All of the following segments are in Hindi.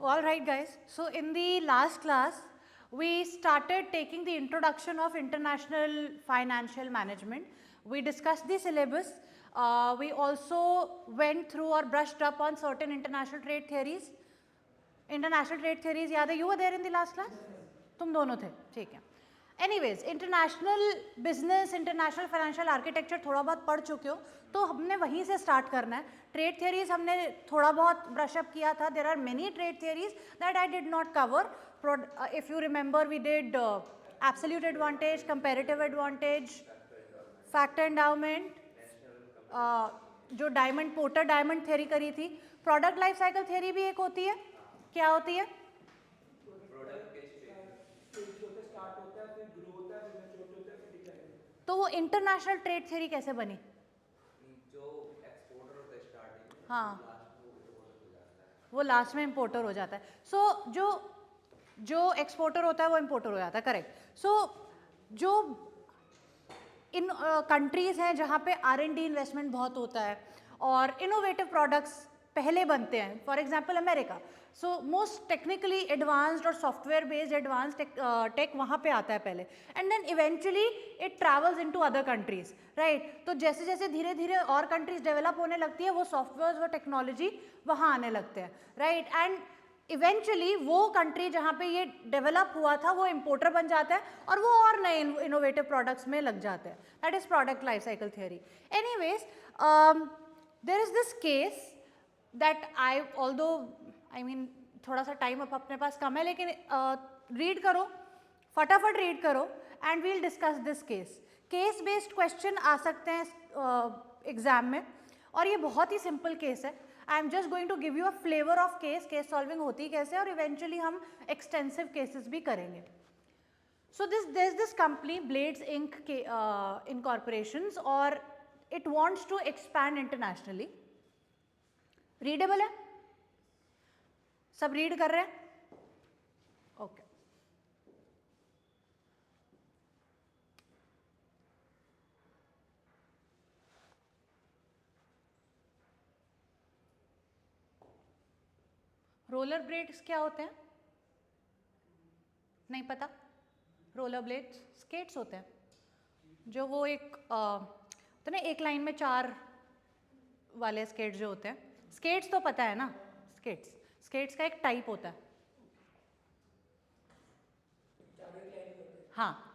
All right, guys. So in the last class, we started taking the introduction of international financial management. We discussed the syllabus. We also went through or brushed up on certain international trade theories. International trade theories याद है? You were there in the last class? तुम दोनों थे, ठीक है. Anyways, international business, international financial architecture थोड़ा बहुत पढ़ चुके हो, तो हमने वहीं से स्टार्ट करना है. ट्रेड थियरीज हमने थोड़ा बहुत ब्रशअप किया था. There are many trade theories that I did not cover. If you remember, we did absolute advantage, comparative advantage, factor endowment, जो डायमंड पोर्टर डायमंड थ्योरी करी थी. प्रोडक्ट लाइफ साइकिल थ्योरी भी एक होती है. क्या होती है? तो वो इंटरनेशनल ट्रेड थ्योरी कैसे बनी? जो एक्सपोर्टर होता है स्टार्टिंग में, हाँ, लास्ट में वो इम्पोर्टर हो जाता है. वो लास्ट में इम्पोर्टर हो जाता है. सो जो एक्सपोर्टर होता है वो इम्पोर्टर हो जाता है, करेक्ट. सो जो इन कंट्रीज हैं जहाँ पे R&D इन्वेस्टमेंट बहुत होता है और इनोवेटिव प्रोडक्ट्स पहले बनते हैं, for example America. So most technically advanced और सॉफ्टवेयर बेस्ड एडवांस टेक वहाँ पे आता है पहले, and then eventually it travels into other countries, right. तो जैसे जैसे धीरे धीरे और कंट्रीज डेवलप होने लगती है, वो सॉफ्टवेयर वो टेक्नोलॉजी वहाँ आने लगते हैं, राइट. एंड इवेंचुअली वो कंट्री जहाँ पे ये डेवलप हुआ था वो इम्पोर्टर बन जाता है और वो और नए इनोवेटिव प्रोडक्ट्स में लग जाते हैं. That is product life cycle theory. Anyways, there is this case that I although I mean थोड़ा सा टाइम अब अपने पास कम है, लेकिन रीड करो, फटाफट रीड करो, and we'll discuss this case. Case based question आ सकते हैं एग्जाम में, और ये बहुत ही सिंपल केस है. I am just going to give you a flavour of case solving होती कैसे, और इवेंचुअली हम एक्सटेंसिव केसेस भी करेंगे. So this company Blades Inc. Incorporations, और it wants to expand internationally. Readable है? सब रीड कर रहे हैं? ओके. रोलर ब्लेड्स क्या होते हैं? नहीं पता? रोलर ब्लेड्स स्केट्स होते हैं, जो वो एक तो ना एक लाइन में 4 वाले स्केट्स जो होते हैं. स्केट्स तो पता है ना, स्केट्स का एक टाइप होता है. हाँ,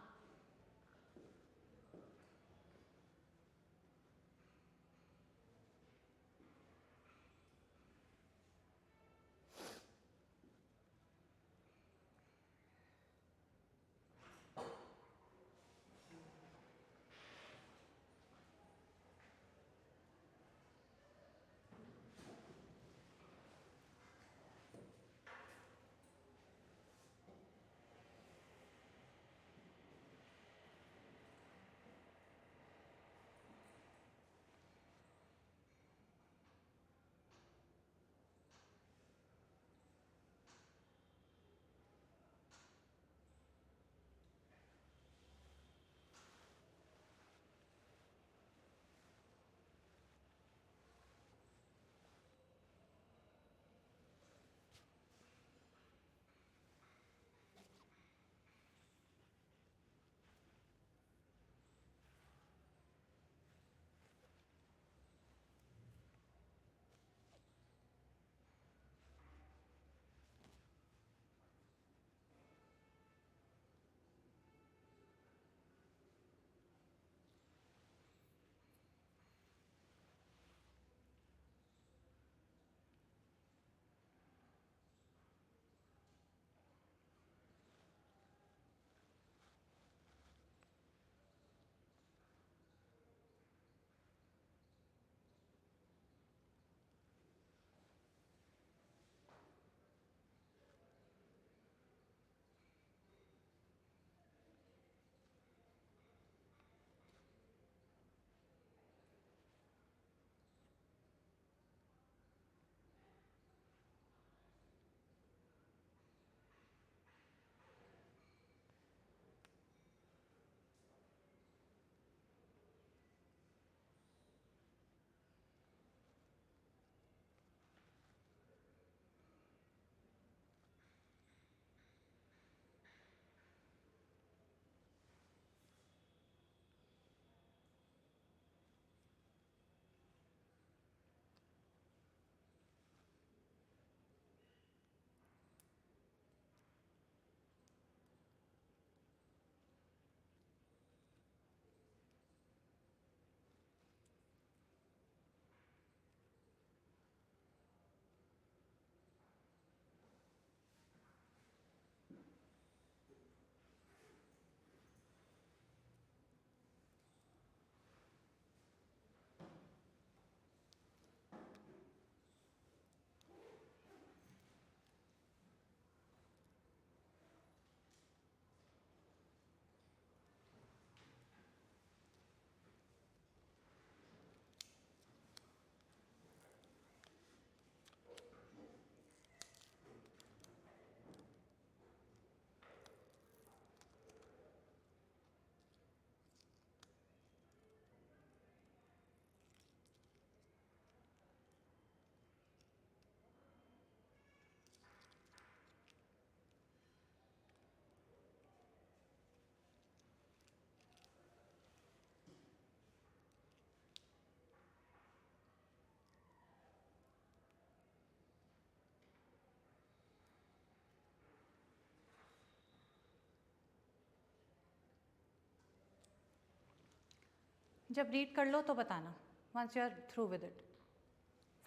जब रीड कर लो तो बताना, once you are through with it,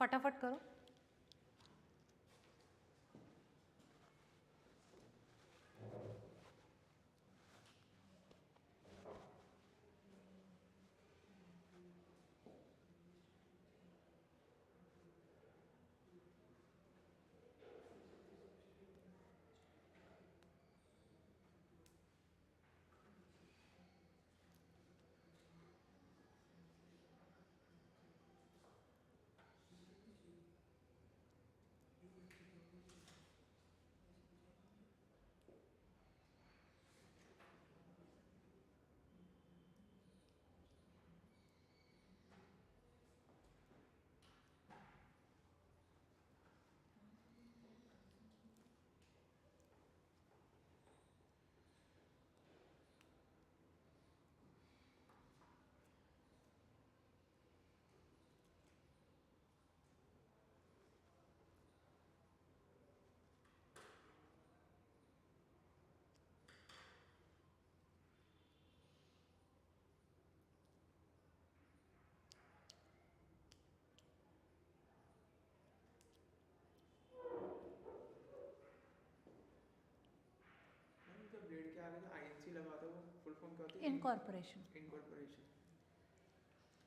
फटाफट करो। जब ब्लेड के आगे जो आईएनसी लगा था वो फुल फॉर्म क्या होती है? इनकॉर्पोरेशन। इनकॉर्पोरेशन।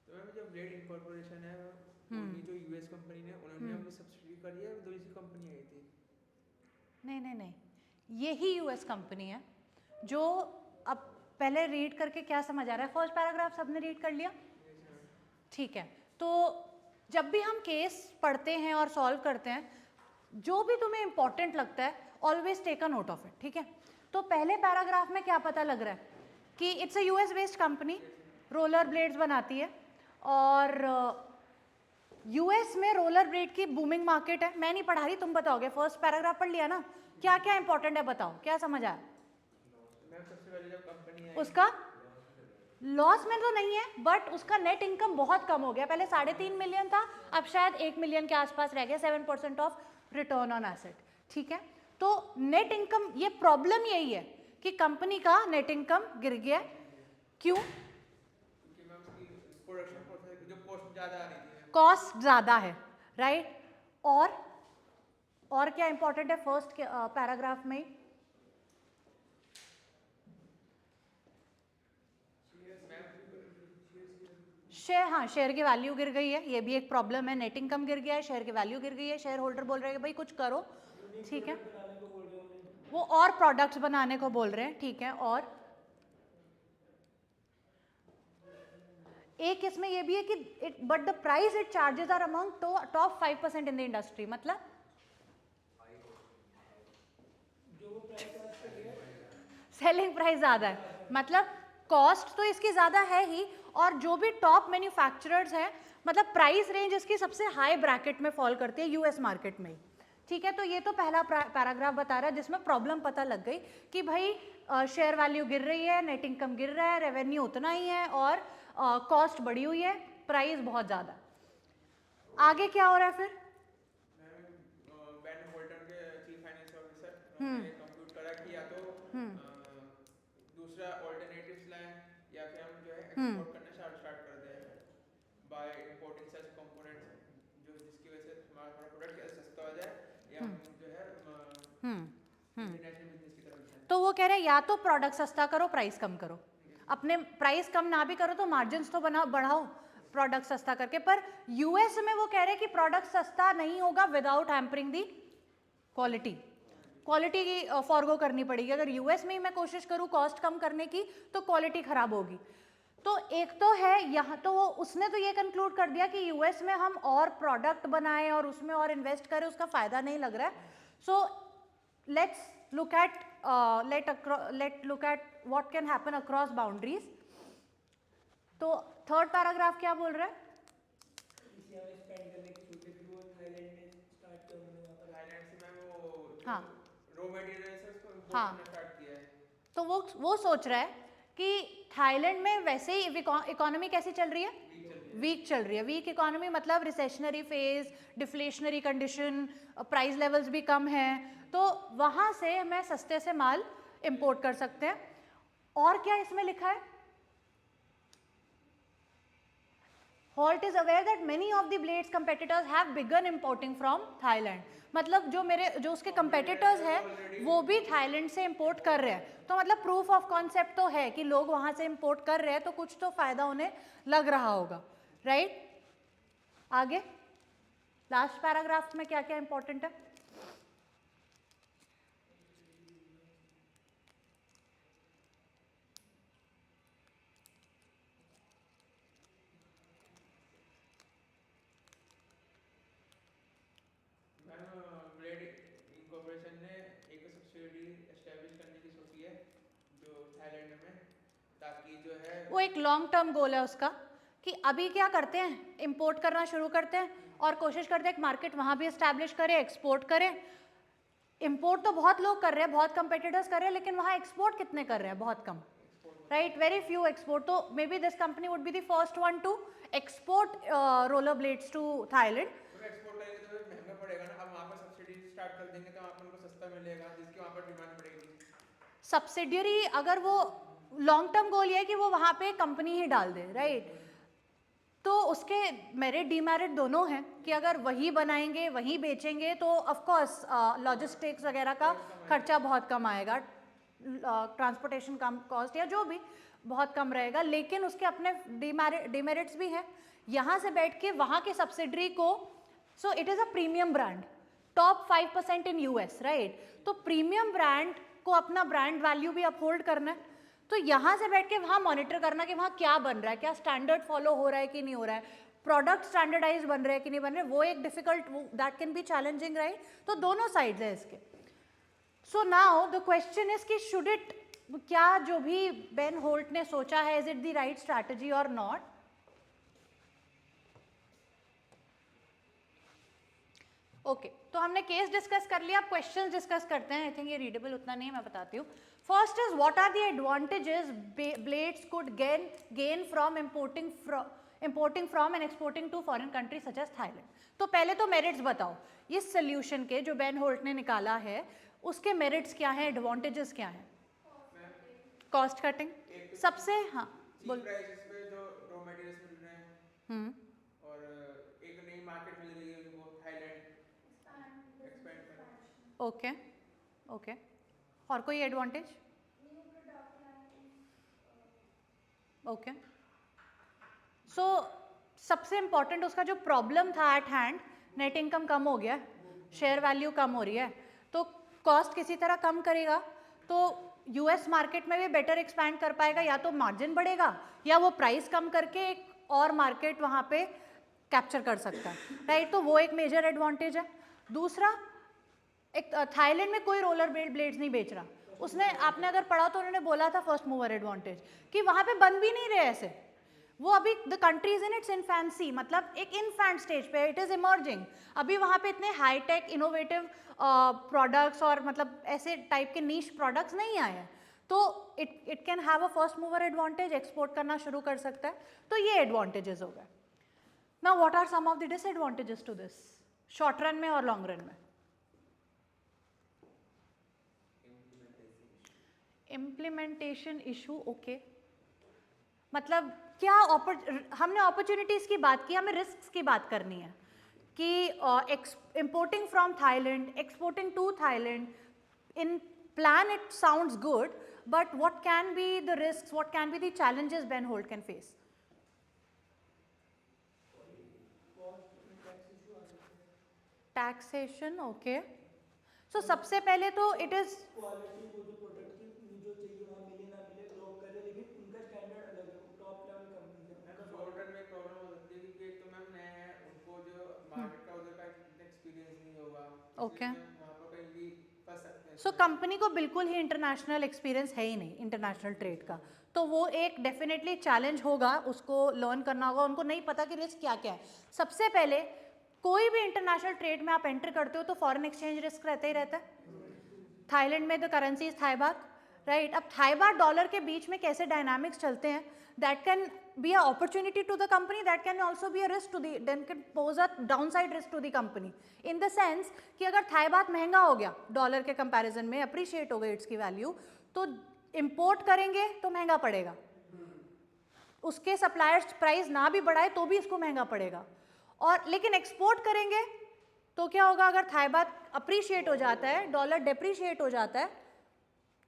तो मैम जब ब्लेड इनकॉर्पोरेशन है उनकी जो यूएस कंपनी ने उन्होंने अपनी सब्सिडी करी है, दूसरी कंपनी आई थी। नहीं नहीं नहीं, यही यूएस कंपनी है जो, अब पहले रीड करके क्या समझ आ रहा है? फर्स्ट पैराग्राफ सबने रीड कर लिया? ठीक है, तो जब भी हम केस पढ़ते हैं और सॉल्व करते हैं, जो भी तुम्हें इंपॉर्टेंट लगता है always take a note of it, ठीक है? तो पहले पैराग्राफ में क्या पता लग रहा है कि it's a US based company, roller blades बनाती है और यूएस में रोलर ब्लेड की बूमिंग मार्केट है। मैं नहीं पढ़ा रही, तुम बताओगे, फर्स्ट पैराग्राफ पढ़ लिया ना? क्या क्या इंपॉर्टेंट है बताओ, क्या समझ आया? मैम सबसे पहले जब कंपनी आई उसका लॉस में तो नहीं है, बट उसका नेट इनकम बहुत कम हो गया। पहले 3.5 मिलियन था, अब शायद 1 मिलियन के आसपास रह गया, 7% ऑफ रिटर्न ऑन एसेट, ठीक है? तो नेट इनकम, ये प्रॉब्लम यही है कि कंपनी का नेट इनकम गिर गया। क्यों? क्योंकि मैम उसकी प्रोडक्शन कॉस्ट जो कॉस्ट ज़्यादा आ रही थी। कॉस्ट ज़्यादा है, राइट? और क्या इंपॉर्टेंट है फर्स्ट पैराग्राफ में? शेयर, हाँ, शेयर की वैल्यू गिर गई है, ये भी एक प्रॉब्लम है। नेट इनकम गिर गया है, शेयर की वैल्यू गिर गई है, शेयर होल्डर बोल रहे हैं भाई कुछ करो, ठीक है? वो और प्रोडक्ट्स बनाने को बोल रहे हैं, ठीक है? और एक इसमें ये भी है कि it but the price it charges are among top 5% in the industry. मतलब सेलिंग प्राइस ज्यादा है, मतलब कॉस्ट तो इसकी ज्यादा है ही, और जो भी टॉप मैन्युफैक्चरर्स हैं, मतलब प्राइस रेंज इसकी सबसे हाई ब्रैकेट में फॉल करती है यूएस मार्केट में, ठीक है? तो ये तो पहला पैराग्राफ बता रहा है जिसमें प्रॉब्लम पता लग गई कि भाई शेयर वैल्यू गिर रही है, नेट इनकम गिर रहा है, रेवेन्यू उतना ही है और कॉस्ट बढ़ी हुई है, प्राइस बहुत ज़्यादा। आगे क्या हो रहा है फिर? बैन होल्डर के चीफ फाइनेंस ऑफिसर ने कंप्यूट करा कि या तो दूसरा ऑल्टरनेटिव्स लाएं या फिर हम जो है एक्सपोर्ट करना स्टार्ट कर दें बाय इंपोर्टिंग सच कंपोनेंट्स, जो जिसकी वजह से हमारा प्रोडक्ट सस्ता हो जाए, या हम जो है इंटरनेशनल बिजनेस की तरफ जाएं। तो वो कह रहे हैं या तो प्रोडक्ट सस्ता करो, प्राइस कम करो। अपने प्राइस कम ना भी करो तो मार्जिन्स तो बढ़ाओ प्रोडक्ट सस्ता करके। पर यूएस में वो कह रहे हैं कि प्रोडक्ट सस्ता नहीं होगा विदाउट हैम्परिंग दी क्वालिटी। क्वालिटी की फॉरगो करनी पड़ेगी। अगर यूएस में ही मैं कोशिश करूँ कॉस्ट कम करने की तो क्वालिटी खराब होगी। तो एक तो है यहाँ, तो वो उसने तो ये कंक्लूड कर दिया कि यूएस में हम और प्रोडक्ट बनाएं और उसमें और इन्वेस्ट करें, उसका फायदा नहीं लग रहा है। So let's look at let look at what can happen across boundaries. तो थर्ड पैराग्राफ क्या बोल रहा है? थाईलैंड से मैं वो हाँ रॉ मटेरियल्स उसको इंपोर्ट हाँ, करना स्टार्ट किया है। तो वो सोच रहा है कि थाईलैंड में वैसे ही इकोनॉमी कैसी चल रही है? वीक चल रही है। वीक इकोनॉमी मतलब recessionary phase, deflationary condition, price levels भी कम हैं, तो वहाँ से मैं सस्ते से माल इंपोर्ट कर सकते हैं। और क्या इसमें लिखा है? Holt is aware that many of the Blade's competitors have begun importing from Thailand. मतलब जो उसके competitors हैं वो भी थाईलैंड से import कर रहे हैं, तो मतलब proof of concept तो है कि लोग वहाँ से import कर रहे हैं, तो कुछ तो फायदा उन्हें लग रहा होगा, right? आगे लास्ट पैराग्राफ में क्या क्या इंपॉर्टेंट है? ब्लेड इनकॉर्पोरेशन ने एक सब्सिडियरी एस्टैब्लिश करने की सोची है जो थाईलैंड में, ताकि जो है वो एक लॉन्ग टर्म गोल है उसका कि अभी क्या करते हैं, इंपोर्ट करना शुरू करते हैं और कोशिश करते हैं कि मार्केट वहाँ भी एस्टैब्लिश करें, एक्सपोर्ट करें. इंपोर्ट तो बहुत लोग कर रहे हैं, बहुत कंपेटिटर्स कर रहे हैं, लेकिन वहाँ एक्सपोर्ट कितने कर रहे हैं? बहुत कम, राइट? Very few export. तो may be this company would be the first one to export roller blades to Thailand. Export करेंगे तो महंगा पड़ेगा ना, अब वहाँ पर सब्सिडी स्टार्ट कर देंगे तो वहाँ पर उनको सस्ता मिलेगा, जिसकी वहाँ पर डिमांड बढ़ेगी. सब्सिडियरी अगर वो लॉन्ग टर्म गोल ये है कि वो वहाँ पे कंपनी ही डाल दे, राइट? तो उसके मेरिट डीमेरिट दोनों हैं कि अगर वही बनाएंगे वही बेचेंगे तो ऑफ कोर्स लॉजिस्टिक्स वगैरह का खर्चा बहुत कम आएगा, ट्रांसपोर्टेशन कम कॉस्ट या जो भी बहुत कम रहेगा, लेकिन उसके अपने डीमेरिट्स भी हैं. यहाँ से बैठ के वहाँ के सब्सिडरी को, so it is a premium brand, top 5% in US, right? तो प्रीमियम ब्रांड को अपना ब्रांड वैल्यू भी अपहोल्ड करना है, तो यहाँ से बैठ के वहाँ मॉनिटर करना कि वहाँ क्या बन रहा है, क्या स्टैंडर्ड फॉलो हो रहा है कि नहीं हो रहा है, प्रोडक्ट स्टैंडर्डाइज बन रहे हैं कि नहीं बन रहे, वो एक difficult, that can B challenging, right? तो दोनों साइड्स है इसके. So now the question is कि शुड इट, क्या जो भी बेन होल्ट ने सोचा है, is it the right strategy और नॉट? ओके, तो हमने केस डिस्कस कर लिया, अब क्वेश्चंस डिस्कस करते हैं. आई थिंक ये रीडेबल उतना नहीं है, मैं बताती हूँ. First is what are the advantages blades could gain from importing from and exporting to foreign countries such as Thailand. तो पहले तो मेरिट्स बताओ इस सोल्यूशन के जो बेन होल्ट ने निकाला है, उसके मेरिट्स क्या हैं, एडवांटेजेस क्या हैं? कॉस्ट कटिंग सबसे, हाँ बोल. प्राइसेस पे जो रॉ मटेरियल्स मिल रहे हैं, और एक नई मार्केट मिल रही है उनको, थाईलैंड एक्सपेंड करना. ओके ओके, और कोई एडवांटेज? ओके, सो सबसे इम्पॉर्टेंट उसका जो प्रॉब्लम था एट हैंड, नेट इनकम कम हो गया, शेयर वैल्यू कम हो रही है, तो कॉस्ट किसी तरह कम करेगा तो यूएस मार्केट में भी बेटर एक्सपैंड कर पाएगा, या तो मार्जिन बढ़ेगा या वो प्राइस कम करके एक और मार्केट वहाँ पे कैप्चर कर सकता है, राइट? तो वो एक मेजर एडवांटेज है. दूसरा, एक थाईलैंड में कोई रोलर ब्लेड्स नहीं बेच रहा, उसने, आपने अगर पढ़ा तो उन्होंने बोला था फर्स्ट मूवर एडवांटेज कि वहाँ पे बन भी नहीं रहे ऐसे, वो अभी the country is in its infancy, मतलब एक इन्फेंट स्टेज पे, इट इज इमर्जिंग. अभी वहाँ पे इतने हाईटेक इनोवेटिव प्रोडक्ट्स और मतलब ऐसे टाइप के नीश प्रोडक्ट्स नहीं आए हैं, तो it can have a first mover advantage, export करना शुरू कर सकता है. तो ये एडवांटेजेस हो गए. Now what are some of the disadvantages to this, short run में और लॉन्ग रन में? Implementation issue. ओके, मतलब क्या हमने अपॉर्चुनिटीज की बात की, हमें रिस्क की बात करनी है कि importing from Thailand, exporting to Thailand, in plan it sounds good, but what can be the risk, what can be the challenges Ben Holt can face? Taxation. Okay, so सबसे पहले तो इट इज क्वालिटी को, जो प्रोडक्ट की जो चाहिए वहाँ मिले ना मिले, क्रॉप करे, लेकिन उनका स्टैंडर्ड अलग है, टॉप लेवल कंपनी है. शॉर्ट रन में प्रॉब्लम हो सकती है क्योंकि एक तो मैम नया है, उनको जो मार्केट का उधर का एक्सपीरियंस नहीं होगा. ओके, वहाँ पर कहीं भी फंस सकते हैं. सो कंपनी को बिल्कुल ही इंटरनेशनल एक्सपीरियंस है ही नहीं इंटरनेशनल ट्रेड का, तो वो एक डेफिनेटली चैलेंज होगा, उसको लर्न करना होगा, उनको नहीं पता कि रिस्क क्या क्या है. सबसे पहले कोई भी इंटरनेशनल ट्रेड में आप एंटर करते हो तो फॉरेन एक्सचेंज रिस्क रहता ही रहता है. थाईलैंड में the currency is Thai baht, right? अब थाई बात डॉलर के बीच में कैसे डायनामिक्स चलते हैं, that can be a opportunity to the company, that can also be a risk to the, then can pose a downside risk to the company, in the sense कि अगर थाई बात महंगा हो गया डॉलर के कंपैरिजन में, अप्रिशिएट हो गई इट्स की वैल्यू, तो इंपोर्ट करेंगे तो महंगा पड़ेगा, उसके सप्लायर्स प्राइस ना भी बढ़ाए तो भी इसको महंगा पड़ेगा। और लेकिन एक्सपोर्ट करेंगे तो क्या होगा, अगर थाई बात अप्रिशिएट हो जाता है, डॉलर डेप्रिशिएट हो जाता है,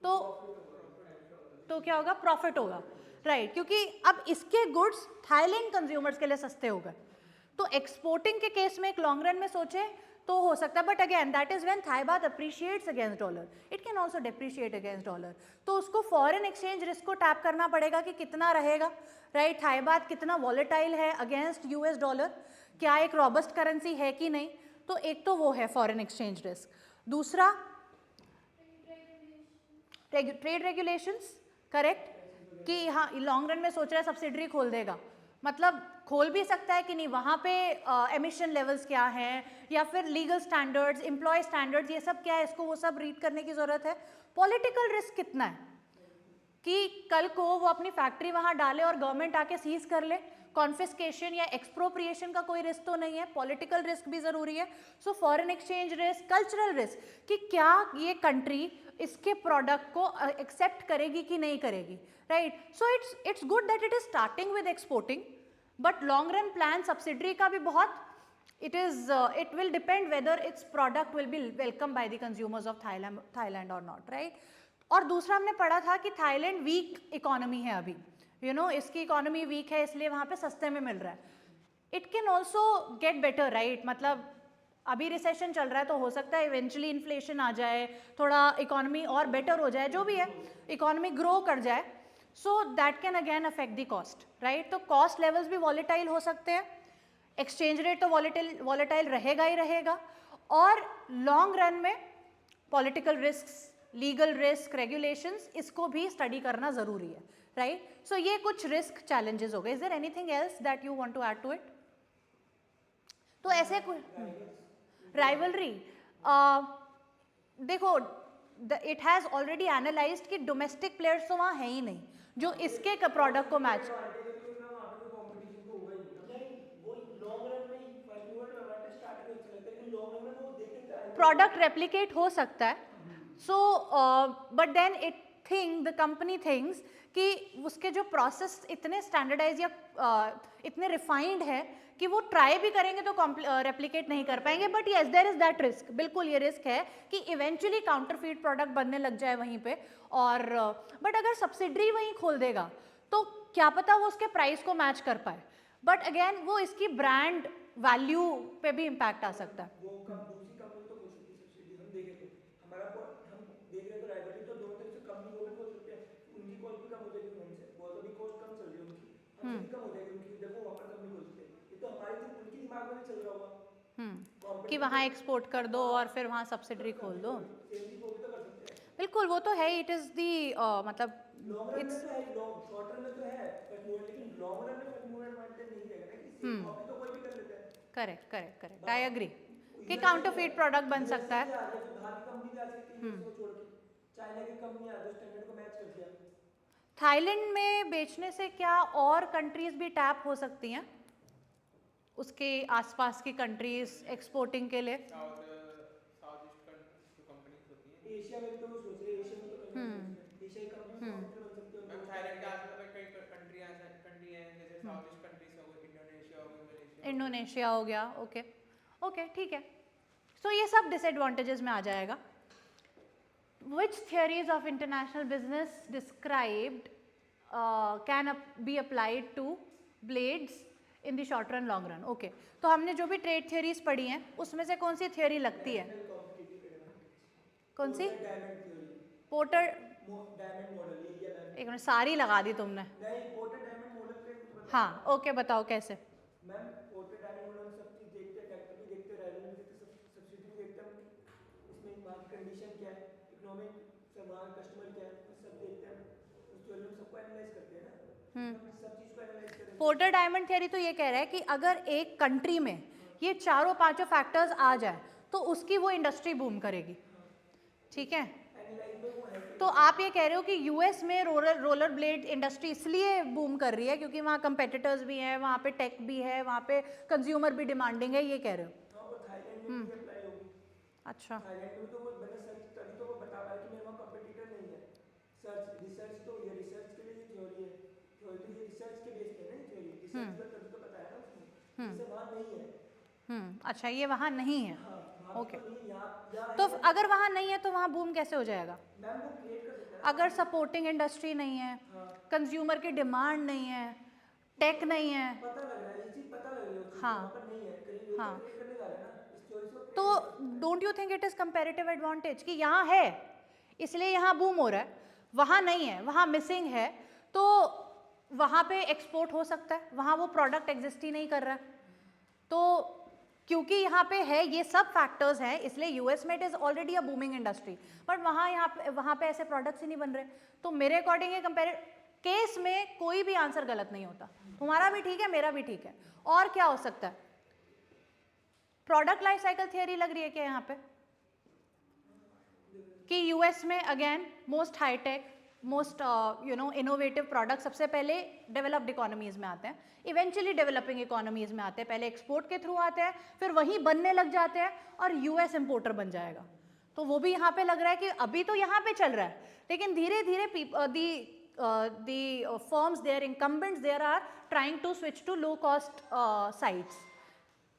तो क्या होगा, प्रॉफिट होगा, राइट क्योंकि अब इसके गुड्स थाईलैंड कंज्यूमर्स के लिए सस्ते हो गए। तो एक्सपोर्टिंग के केस में एक लॉन्ग रन में सोचे तो हो सकता है, but again that is when Thai baht appreciates against dollar, it can also depreciate against dollar. तो उसको फॉरेन एक्सचेंज रिस्क को टैप करना पड़ेगा कि कितना रहेगा, राइट, थाई बात कितना वॉलेटाइल है अगेंस्ट यूएस डॉलर, क्या एक रॉबस्ट करेंसी है कि नहीं। तो एक तो वो है फॉरेन एक्सचेंज रिस्क। दूसरा ट्रेड रेगुलेशंस, करेक्ट, कि हाँ लॉन्ग रन में सोच रहा है सब्सिडरी खोल देगा, मतलब खोल भी सकता है कि नहीं, वहाँ पे एमिशन लेवल्स क्या हैं, या फिर लीगल स्टैंडर्ड्स, एम्प्लॉय स्टैंडर्ड्स, ये सब क्या है, इसको वो सब रीड करने की ज़रूरत है। पॉलिटिकल रिस्क कितना है कि कल को वो अपनी फैक्ट्री वहाँ डाले और गवर्नमेंट आके सीज कर ले, कॉन्फिस्केशन या एक्सप्रोप्रिएशन का कोई रिस्क तो नहीं है, पॉलिटिकल रिस्क भी ज़रूरी है। So foreign exchange risk, cultural risk कि क्या ये कंट्री इसके प्रोडक्ट को एक्सेप्ट करेगी कि नहीं करेगी, right. So it's good that it is starting with exporting, but long run plan subsidiary का भी बहुत, it will depend whether its product will be welcomed by the consumers of Thailand or not, right। और दूसरा हमने पढ़ा था कि थाईलैंड वीक इकोनॉमी है अभी, इसकी इकोनॉमी वीक है इसलिए वहाँ पे सस्ते में मिल रहा है। It can also get better, right, मतलब अभी रिसेशन चल रहा है तो हो सकता है इवेंचुअली इन्फ्लेशन आ जाए, थोड़ा इकोनॉमी और बेटर हो जाए, जो भी है इकोनॉमी ग्रो कर जाए, so that can again affect the cost, right. तो कॉस्ट लेवल्स भी वॉलेटाइल हो सकते हैं, एक्सचेंज रेट तो वॉलेटाइल रहेगा ही रहेगा, और लॉन्ग रन में political risk, legal risk, regulations, इसको भी स्टडी करना ज़रूरी है, राइट। सो ये कुछ रिस्क चैलेंजेस हो गए। Is there anything else that you want to add to it? तो ऐसे राइवलरी, देखो इट हैज़ ऑलरेडी एनालाइज्ड कि डोमेस्टिक प्लेयर्स तो वहाँ है ही नहीं जो इसके प्रोडक्ट को मैच, प्रोडक्ट रेप्लिकेट हो सकता है। So but then it the company thinks कि उसके जो प्रोसेस इतने स्टैंडर्डाइज या इतने रिफाइंड है कि वो ट्राई भी करेंगे तो रेप्लिकेट नहीं कर पाएंगे। But yes there is that risk, बिल्कुल ये रिस्क है कि इवेंचुअली काउंटरफीट प्रोडक्ट बनने लग जाए वहीं पे, और बट अगर सब्सिडरी वहीं खोल देगा तो क्या पता वो उसके प्राइस को मैच कर पाए, बट अगेन वो इसकी ब्रांड वैल्यू पे भी इम्पैक्ट आ सकता है। वो दूसरी कंपनी तो खोल सकती है सब्सिडी, हम देखें तो हमारा हम देख रहे हैं तो राइवलरी तो दोनों तरफ से कंपनी वो भी खोल सकते हैं, उनकी कॉस्ट भी कम हो जाएगी हमसे, बहुत अभी कॉस्ट कम चल रही है उनकी, हमसे भी कम हो जाएगी उनकी, जब वो वहाँ पर कंपनी खोलते हैं। ये तो हमारी उनकी दिमाग में भी चल रहा होगा कि वहाँ एक्सपोर्ट कर दो और फिर वहाँ सब्सिडरी खोल दो, सेम चीज वो भी तो कर सकते हैं। बिल्कुल वो तो है, इट इज़ दी मतलब लॉन्ग रन में तो है, शॉर्ट रन में तो है फर्स्ट मूवर, लेकिन लॉन्ग रन में फर्स्ट मूवर एडवांटेज नहीं रहेगा ना, कि सेम कॉपी तो कोई भी कर लेता है। Correct correct correct, I agree कि काउंटरफीट प्रोडक्ट बन सकता है। बाहर की कंपनी भी आ सकती है इसको छोड़ के, चाइना की कंपनी आ गई स्टैंडर्ड को मैच कर दिया। थाईलैंड में बेचने से क्या और कंट्रीज भी टैप हो सकती हैं, उसके आसपास की कंट्रीज एक्सपोर्टिंग के लिए? साउथ ईस्ट जो कंपनीज होती हैं एशिया में तो वो सोच रहे हैं, एशिया में तो करना एशिया की कंपनी प्रॉफिटेबल बन सकती है। मैम थाईलैंड के आसपास में कई कंट्री हैं, जैसे साउथ ईस्ट कंट्रीज हो गई, इंडोनेशिया हो गई, मलेशिया, इंडोनेशिया हो गया, ओके ओके ठीक है। सो ये सब डिसएडवांटेजेस में आ जाएगा। Which theories of international business described can be applied to blades in the short run, long run? Okay, तो हमने जो भी ट्रेड थियरीज पढ़ी हैं उसमें से कौन सी थियरी लगती है? कौन सी? Diamond theory, Porter, diamond model, ये मैम एक मिनट, सारी लगा दी तुमने। नहीं, पोर्टर डायमंड मॉडल पे कुछ बताओ। हाँ ओके, बताओ कैसे? मैम पोर्टर डायमंड मॉडल में सब चीज देखते हैं, फैक्टर भी देखते हैं, राइवल भी देखते हैं, सब्सिडी भी देखते हैं, इसमें वहाँ की कंडीशन क्या है, इकोनॉमिक से वहाँ कस्टमर क्या है, सब देखते हैं, उस थ्योरी में सबको एनालाइज करते हैं ना, सब चीज को एनालाइज करें। पोर्टर डायमंड थियरी तो ये कह रहा है कि अगर एक कंट्री में ये चारों पांचों फैक्टर्स आ जाए तो उसकी वो इंडस्ट्री बूम करेगी, ठीक है। तो आप ये कह रहे हो कि यूएस में रोलर ब्लेड इंडस्ट्री इसलिए बूम कर रही है क्योंकि वहाँ कंपेटिटर्स भी हैं, वहाँ पे टेक भी है, वहाँ पे कंज्यूमर भी डिमांडिंग है, ये कह रहे हो? हाँ, और थाईलैंड में भी अप्लाई होगी। अच्छा, थाईलैंड में तो वो मैंने सर्च तभी तो वो बता पाया कि मेरे वहाँ कंपटीटर नहीं है। सर्च रिसर्च तो ये रिसर्च के लिए थ्योरी है, तो ये रिसर्च के बेस पे ना, थ्योरी रिसर्च का तभी तो पता है ना उसमें, जैसे वहाँ नहीं है। अच्छा, ये वहाँ नहीं है। हाँ, वहाँ ओके, तो नहीं, यहाँ तो अगर वहाँ नहीं है तो वहाँ बूम कैसे हो जाएगा? मैम वो क्रिएट कर सकते हैं। अगर सपोर्टिंग इंडस्ट्री नहीं है, हाँ, कंज्यूमर की डिमांड नहीं है, टेक नहीं है, पता लग रहा है, ये चीज़ पता लग रही है उस चीज़ हाँ, वहाँ पर नहीं है, कहीं हाँ, क्रिएट करने जा रहे हैं ना, इस थ्योरी से तो don't you think it is comparative advantage कि यहाँ है इसलिए यहाँ बूम हो रहा है, वहाँ नहीं है, वहाँ मिसिंग है, तो वहाँ पे एक्सपोर्ट हो सकता है, वहाँ वो प्रोडक्ट एग्जिस्ट ही नहीं कर रहा है। तो क्योंकि यहाँ पे है, ये सब फैक्टर्स हैं, इसलिए यूएस में it is already a booming industry, but वहाँ पे ऐसे प्रोडक्ट्स ही नहीं बन रहे। तो मेरे अकॉर्डिंग ये कंपेयर केस में कोई भी आंसर गलत नहीं होता, तुम्हारा भी ठीक है, मेरा भी ठीक है। और क्या हो सकता है? प्रोडक्ट लाइफ साइकिल थियरी लग रही है क्या यहाँ पे? कि यूएस में again most high tech, most innovative product सबसे पहले डेवलप्ड इकोनॉमीज में आते हैं, इवेंचुअली डेवलपिंग इकोनॉमीज में आते हैं, पहले एक्सपोर्ट के थ्रू आते हैं, फिर वहीं बनने लग जाते हैं और यूएस इंपोर्टर बन जाएगा। तो वो भी यहाँ पे लग रहा है कि अभी तो यहाँ पे चल रहा है, लेकिन धीरे धीरे the firms, their incumbents there are trying to switch to low cost sites.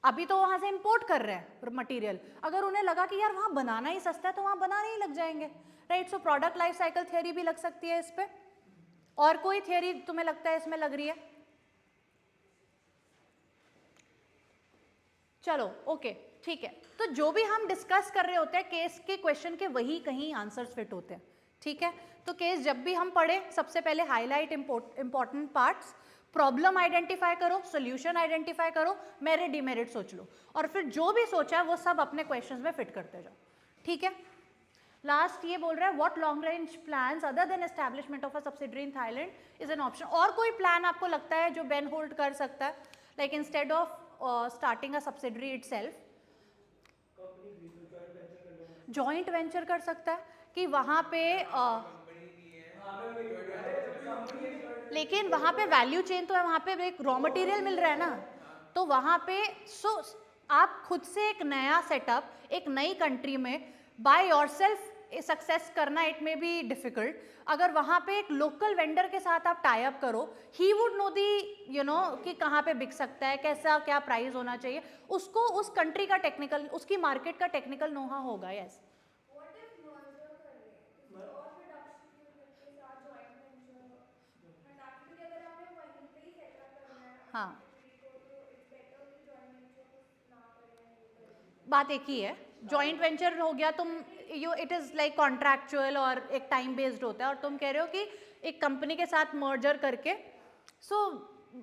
अभी तो वहाँ से इंपोर्ट कर रहे हैं मटेरियल, अगर उन्हें लगा कि यार वहाँ बनाना ही सस्ता है तो वहाँ बनाने ही लग जाएंगे, right? So product life cycle theory भी लग सकती है इस पे। और कोई थियरी तुम्हें लगता है इसमें लग रही है? चलो ओके, ठीक है। तो जो भी हम डिस्कस कर रहे होते हैं केस के क्वेश्चन के, वही कहीं आंसर्स फिट होते हैं, ठीक है? तो केस जब भी हम पढ़े, सबसे पहले highlight important parts, problem identify करो, सोल्यूशन आइडेंटिफाई करो, मेरिट डिमेरिट सोच लो, और फिर जो भी सोचा है वो सब अपने क्वेश्चंस में फिट करते जाओ, ठीक है? लास्ट ये बोल रहा है what long range plans other than establishment of a subsidiary in Thailand is an option. और कोई प्लान आपको लगता है जो बेन होल्ड कर सकता है, like instead of starting a subsidiary itself, joint venture कर सकता है कि वहाँ पे लेकिन वहाँ पे वैल्यू चेन तो है, वहाँ पे एक रॉ मटेरियल मिल रहा है ना, तो वहाँ पे आप खुद से एक नया सेटअप एक नई कंट्री में बाय योरसेल्फ सक्सेस करना, इट मे बी डिफिकल्ट। अगर वहाँ पे एक लोकल वेंडर के साथ आप टाई अप करो, ही वुड नो दी कि कहाँ पे बिक सकता है, कैसा क्या प्राइस होना चाहिए, उसको उस कंट्री का टेक्निकल, उसकी मार्केट का टेक्निकल नोहा होगा। यस, हाँ, बात एक ही है। जॉइंट वेंचर हो गया, तुम इट इज़ लाइक कॉन्ट्रैक्चुअल और एक टाइम बेस्ड होता है, और तुम कह रहे हो कि एक कंपनी के साथ मर्जर करके, सो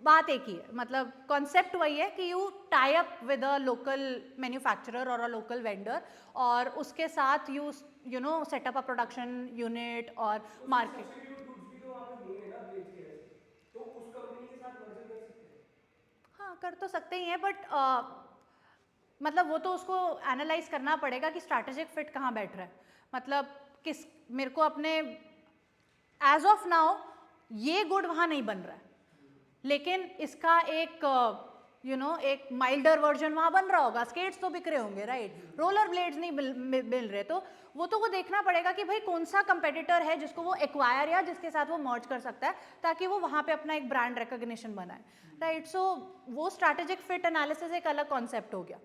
बात एक ही है, मतलब कॉन्सेप्ट वही है कि you tie up with a local manufacturer और अ लोकल वेंडर, और उसके साथ you setup a production unit और मार्केट। हाँ, कर तो सकते ही हैं, बट मतलब वो तो उसको एनालाइज करना पड़ेगा कि स्ट्रैटेजिक फिट कहाँ बैठ रहा है, मतलब किस, मेरे को अपने एज ऑफ नाउ ये गुड वहाँ नहीं बन रहा है, लेकिन इसका एक एक माइल्डर वर्जन वहाँ बन रहा होगा, स्केट्स तो बिक रहे होंगे, राइट? रोलर ब्लेड्स नहीं मिल रहे, तो वो देखना पड़ेगा कि भाई कौन सा कंपेटिटर है जिसको वो एक्वायर या जिसके साथ वो मर्ज कर सकता है, ताकि वो वहाँ पे अपना एक ब्रांड रिकॉग्निशन बनाए, राइट? सो वो स्ट्रैटेजिक फिट एनालिसिस एक अलग कॉन्सेप्ट हो गया,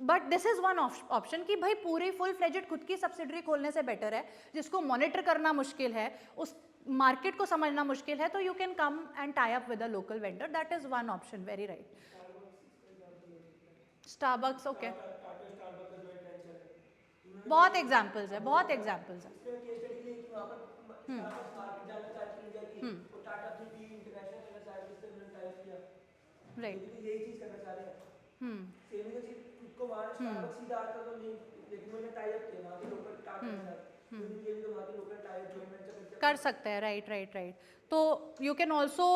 but this is one option कि भाई पूरी फुल फ्लेजेड खुद की सब्सिडरी खोलने से बेटर है, जिसको मॉनिटर करना मुश्किल है, उस मार्केट को समझना मुश्किल है, तो you can come and tie up with a local vendor, that is one option, very right. Starbucks, okay, बहुत एग्जांपल्स है, बहुत एग्जांपल्स है। राइट, यही चीज करना चाह रहे हैं, सेम ही चीज खुद को वहाँ स्टारबक्स सीधा आता तो नहीं, लेकिन मैंने टाई अप किया वहाँ के लोकल टाटा के साथ, ये भी तो वहाँ के local tie up joint venture कर सकते हैं, राइट राइट राइट। तो you can also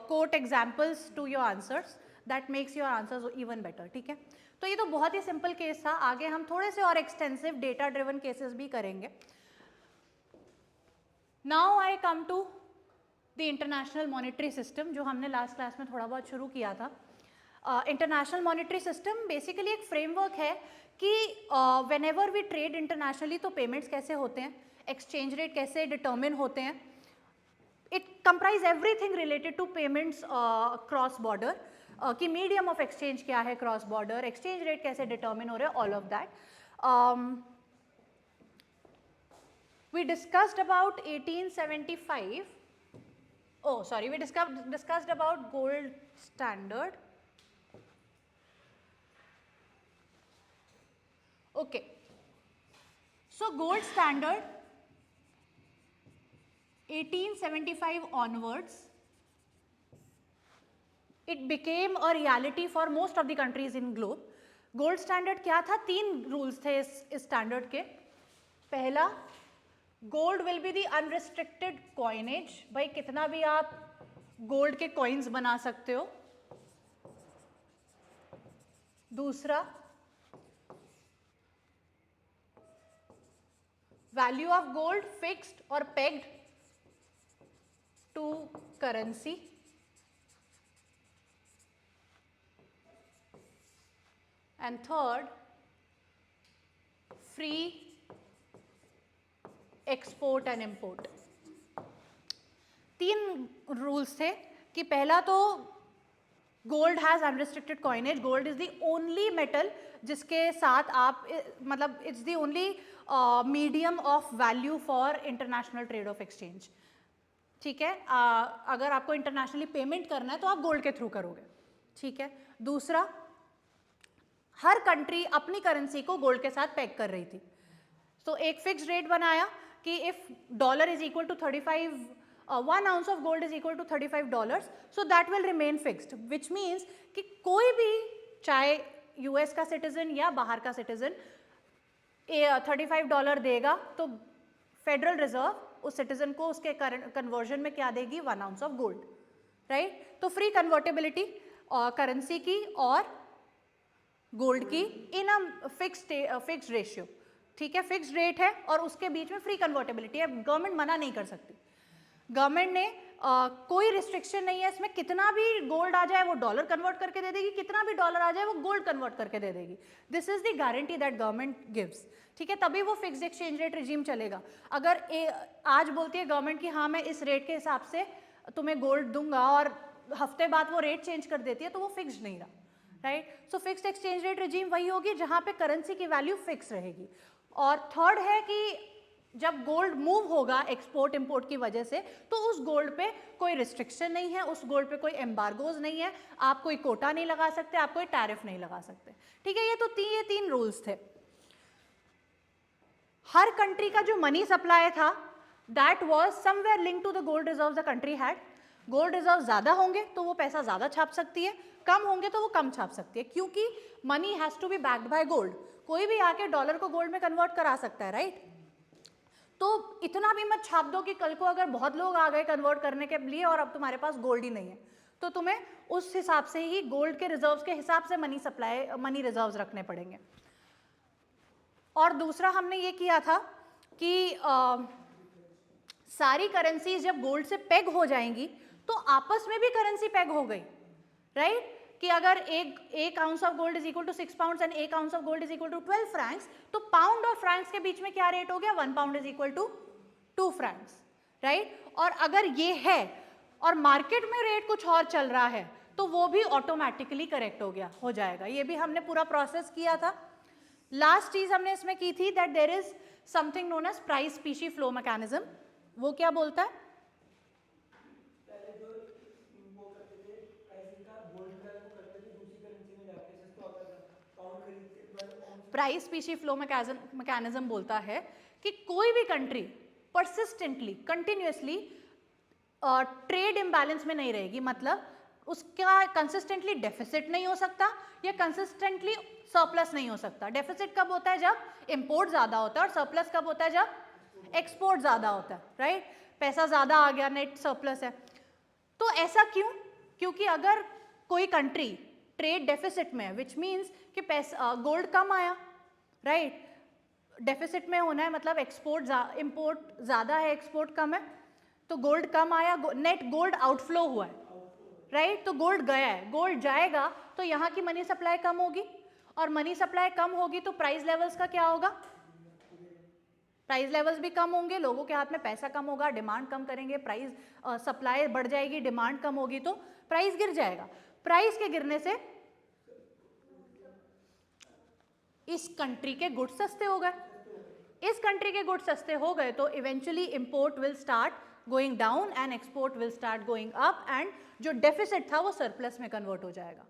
quote examples to your answers, that makes your answers even better, ठीक है? तो ये तो बहुत ही सिंपल केस था, आगे हम थोड़े से और एक्सटेंसिव डेटा ड्रिवन केसेस भी करेंगे। Now I come to the international monetary system, जो हमने लास्ट क्लास में थोड़ा बहुत शुरू किया था। इंटरनेशनल मॉनेटरी सिस्टम बेसिकली एक फ्रेमवर्क है कि व्हेनेवर वी ट्रेड इंटरनेशनली तो पेमेंट्स कैसे होते हैं, एक्सचेंज रेट कैसे डिटर्मिन होते हैं, it comprise everything related to payments cross border, कि मीडियम ऑफ एक्सचेंज क्या है क्रॉस बॉर्डर, एक्सचेंज रेट कैसे डिटर्मिन हो रहे हैं, all of that. We discussed about 1875. Oh, sorry, we discussed about gold standard. Okay. So gold standard 1875 onwards, it became a reality for most of the countries in globe. Gold standard क्या था? 3 rules थे इस standard के. पहला, gold will be the unrestricted coinage, भाई कितना भी आप गोल्ड के कॉइन्स बना सकते हो. दूसरा, वैल्यू ऑफ गोल्ड फिक्स्ड और pegged to currency. And third, free export and import. 3 rules थे कि पहला तो gold has unrestricted coinage. Gold is the only metal जिसके साथ आप मतलब it's the only medium of value for international trade of exchange. ठीक है, अगर आपको इंटरनेशनली पेमेंट करना है तो आप गोल्ड के थ्रू करोगे. ठीक है. दूसरा, हर कंट्री अपनी करेंसी को गोल्ड के साथ पैक कर रही थी. तो एक फिक्स रेट बनाया कि if dollar is equal to 35, 1 ounce of gold is equal to $35, so that will remain fixed, which means कि कोई भी चाहे यूएस का सिटीजन या बाहर का सिटीजन $35 देगा तो फेडरल रिजर्व उस सिटीजन को उसके कन्वर्जन में क्या देगी? 1 ounce ऑफ गोल्ड. राइट. तो फ्री कन्वर्टेबिलिटी करेंसी की और गोल्ड की इन अ फिक्स्ड रेशियो. ठीक है, फिक्स्ड रेट है और उसके बीच में फ्री कन्वर्टेबिलिटी है. गवर्नमेंट मना नहीं कर सकती. गवर्नमेंट ने कोई रिस्ट्रिक्शन नहीं है इसमें, कितना भी गोल्ड आ जाए वो डॉलर कन्वर्ट करके दे देगी, कितना भी डॉलर आ जाए वो गोल्ड कन्वर्ट करके दे देगी. This is the guarantee that government gives. ठीक है, तभी वो फिक्स्ड एक्सचेंज रेट रिजीम चलेगा. अगर आज बोलती है गवर्नमेंट कि हाँ मैं इस रेट के हिसाब से तुम्हें गोल्ड दूंगा और हफ्ते बाद वो रेट चेंज कर देती है तो वो फिक्स्ड नहीं रहा. राइट. सो फिक्स्ड एक्सचेंज रेट रिजीम वही होगी जहां पे करेंसी की वैल्यू फिक्स रहेगी. और थर्ड है कि जब गोल्ड मूव होगा एक्सपोर्ट इंपोर्ट की वजह से तो उस गोल्ड पे कोई रिस्ट्रिक्शन नहीं है, उस गोल्ड पे कोई एम्बार्गोज नहीं है, आप कोई कोटा नहीं लगा सकते, आप कोई टैरिफ नहीं लगा सकते. ठीक है, ये तो ये 3 रूल्स थे. हर कंट्री का जो मनी सप्लाई था that was somewhere linked to the gold reserve the country had. Gold reserve ज्यादा होंगे तो वो पैसा ज्यादा छाप सकती है, कम होंगे तो वो कम छाप सकती है, क्योंकि money has to be backed by gold. कोई भी आके डॉलर को गोल्ड में कन्वर्ट करा सकता है. राइट. तो इतना भी मत छाप दो कि कल को अगर बहुत लोग आ गए कन्वर्ट करने के लिए और अब तुम्हारे पास गोल्ड ही नहीं है तो तुम्हें उस हिसाब से ही गोल्ड के रिजर्व्स के हिसाब से मनी रिजर्व्स रखने पड़ेंगे. और दूसरा हमने ये किया था कि सारी करेंसीज जब गोल्ड से पेग हो जाएंगी तो आपस में भी करेंसी पेग हो गई. राइट. कि अगर एक ounce of gold is equal to 6 pounds and 1 ounce of gold is equal to 12 francs, तो पाउंड और फ्रैंक्स के बीच में क्या रेट हो गया? 1 pound is equal to 2 francs. Right. और अगर ये है और मार्केट में रेट कुछ और चल रहा है तो वो भी ऑटोमेटिकली करेक्ट हो जाएगा. ये भी हमने पूरा प्रोसेस किया था. लास्ट चीज हमने इसमें की थी that there is something known as price specie flow mechanism. वो क्या बोलता है? प्राइस स्पीशी फ्लो मैकेनिज्म बोलता है कि कोई भी country persistently continuously trade imbalance में नहीं रहेगी. मतलब उसका कंसिस्टेंटली डेफिसिट नहीं हो सकता या कंसिस्टेंटली सरप्लस नहीं हो सकता. डेफिसिट कब होता है? जब इंपोर्ट ज्यादा होता है. और सरप्लस कब होता है? जब एक्सपोर्ट ज्यादा होता है. राइट. पैसा ज्यादा आ गया, नेट सरप्लस है. तो ऐसा क्यों? क्योंकि अगर कोई कंट्री ट्रेड डेफिसिट में है विच मीन्स कि पैसा गोल्ड कम आया. राइट. डेफिसिट में होना है मतलब इंपोर्ट ज्यादा है, एक्सपोर्ट कम है, तो गोल्ड कम आया, नेट गोल्ड आउटफ्लो हुआ है. राइट. तो गोल्ड गया है, गोल्ड जाएगा तो यहाँ की मनी सप्लाई कम होगी और मनी सप्लाई कम होगी तो प्राइस लेवल्स का क्या होगा? प्राइस लेवल्स भी कम होंगे, लोगों के हाथ में पैसा कम होगा, डिमांड कम करेंगे, प्राइस सप्लाई बढ़ जाएगी, डिमांड कम होगी तो प्राइस गिर जाएगा। प्राइस के गिरने से इस कंट्री के गुड्स सस्ते हो गए, इस कंट्री के गुड्स सस्ते हो गए तो eventually import will start going down and export will start going up and जो डेफिसिट था वो सरप्लस में कन्वर्ट हो जाएगा।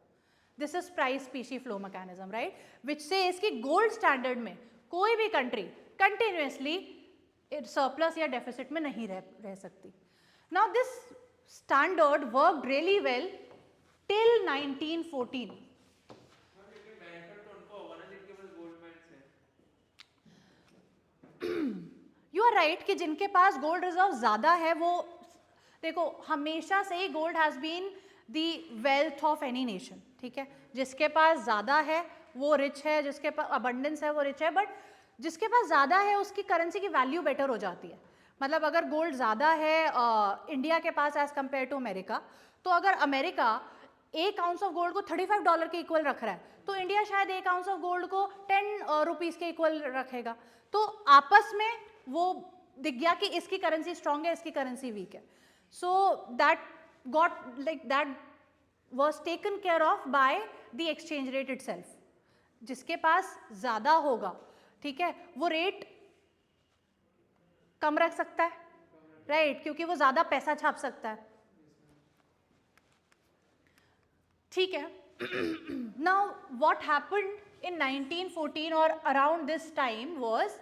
This is price specie flow mechanism, right, which से इसकी गोल्ड स्टैंडर्ड में कोई भी कंट्री कंटिन्यूसली सरप्लस या डेफिसिट में नहीं रह सकती। Now this standard worked really well till 1914। You are right कि जिनके पास गोल्ड रिजर्व ज्यादा है वो, देखो हमेशा से ही gold has been the wealth of any nation, ठीक है, जिसके पास ज्यादा है वो रिच है, जिसके पास अबंडेंस है वो रिच है, बट जिसके पास ज्यादा है उसकी करेंसी की वैल्यू बेटर हो जाती है। मतलब अगर गोल्ड ज्यादा है इंडिया के पास एज कंपेयर टू अमेरिका, तो अगर अमेरिका 1 आउंस ऑफ गोल्ड को $35 के इक्वल रख रहा है तो इंडिया शायद 1 आउंस ऑफ गोल्ड को 10 रुपीस के इक्वल रखेगा। तो आपस में वो दिख गया कि इसकी करेंसी स्ट्रांग है, इसकी करेंसी वीक है। So that was taken care of by the exchange rate itself। जिसके पास ज्यादा होगा, ठीक है, वो रेट कम रख सकता है, राइट, क्योंकि वो ज्यादा पैसा छाप सकता है, ठीक है। नाउ व्हाट हैपेंड इन 1914 और around this time was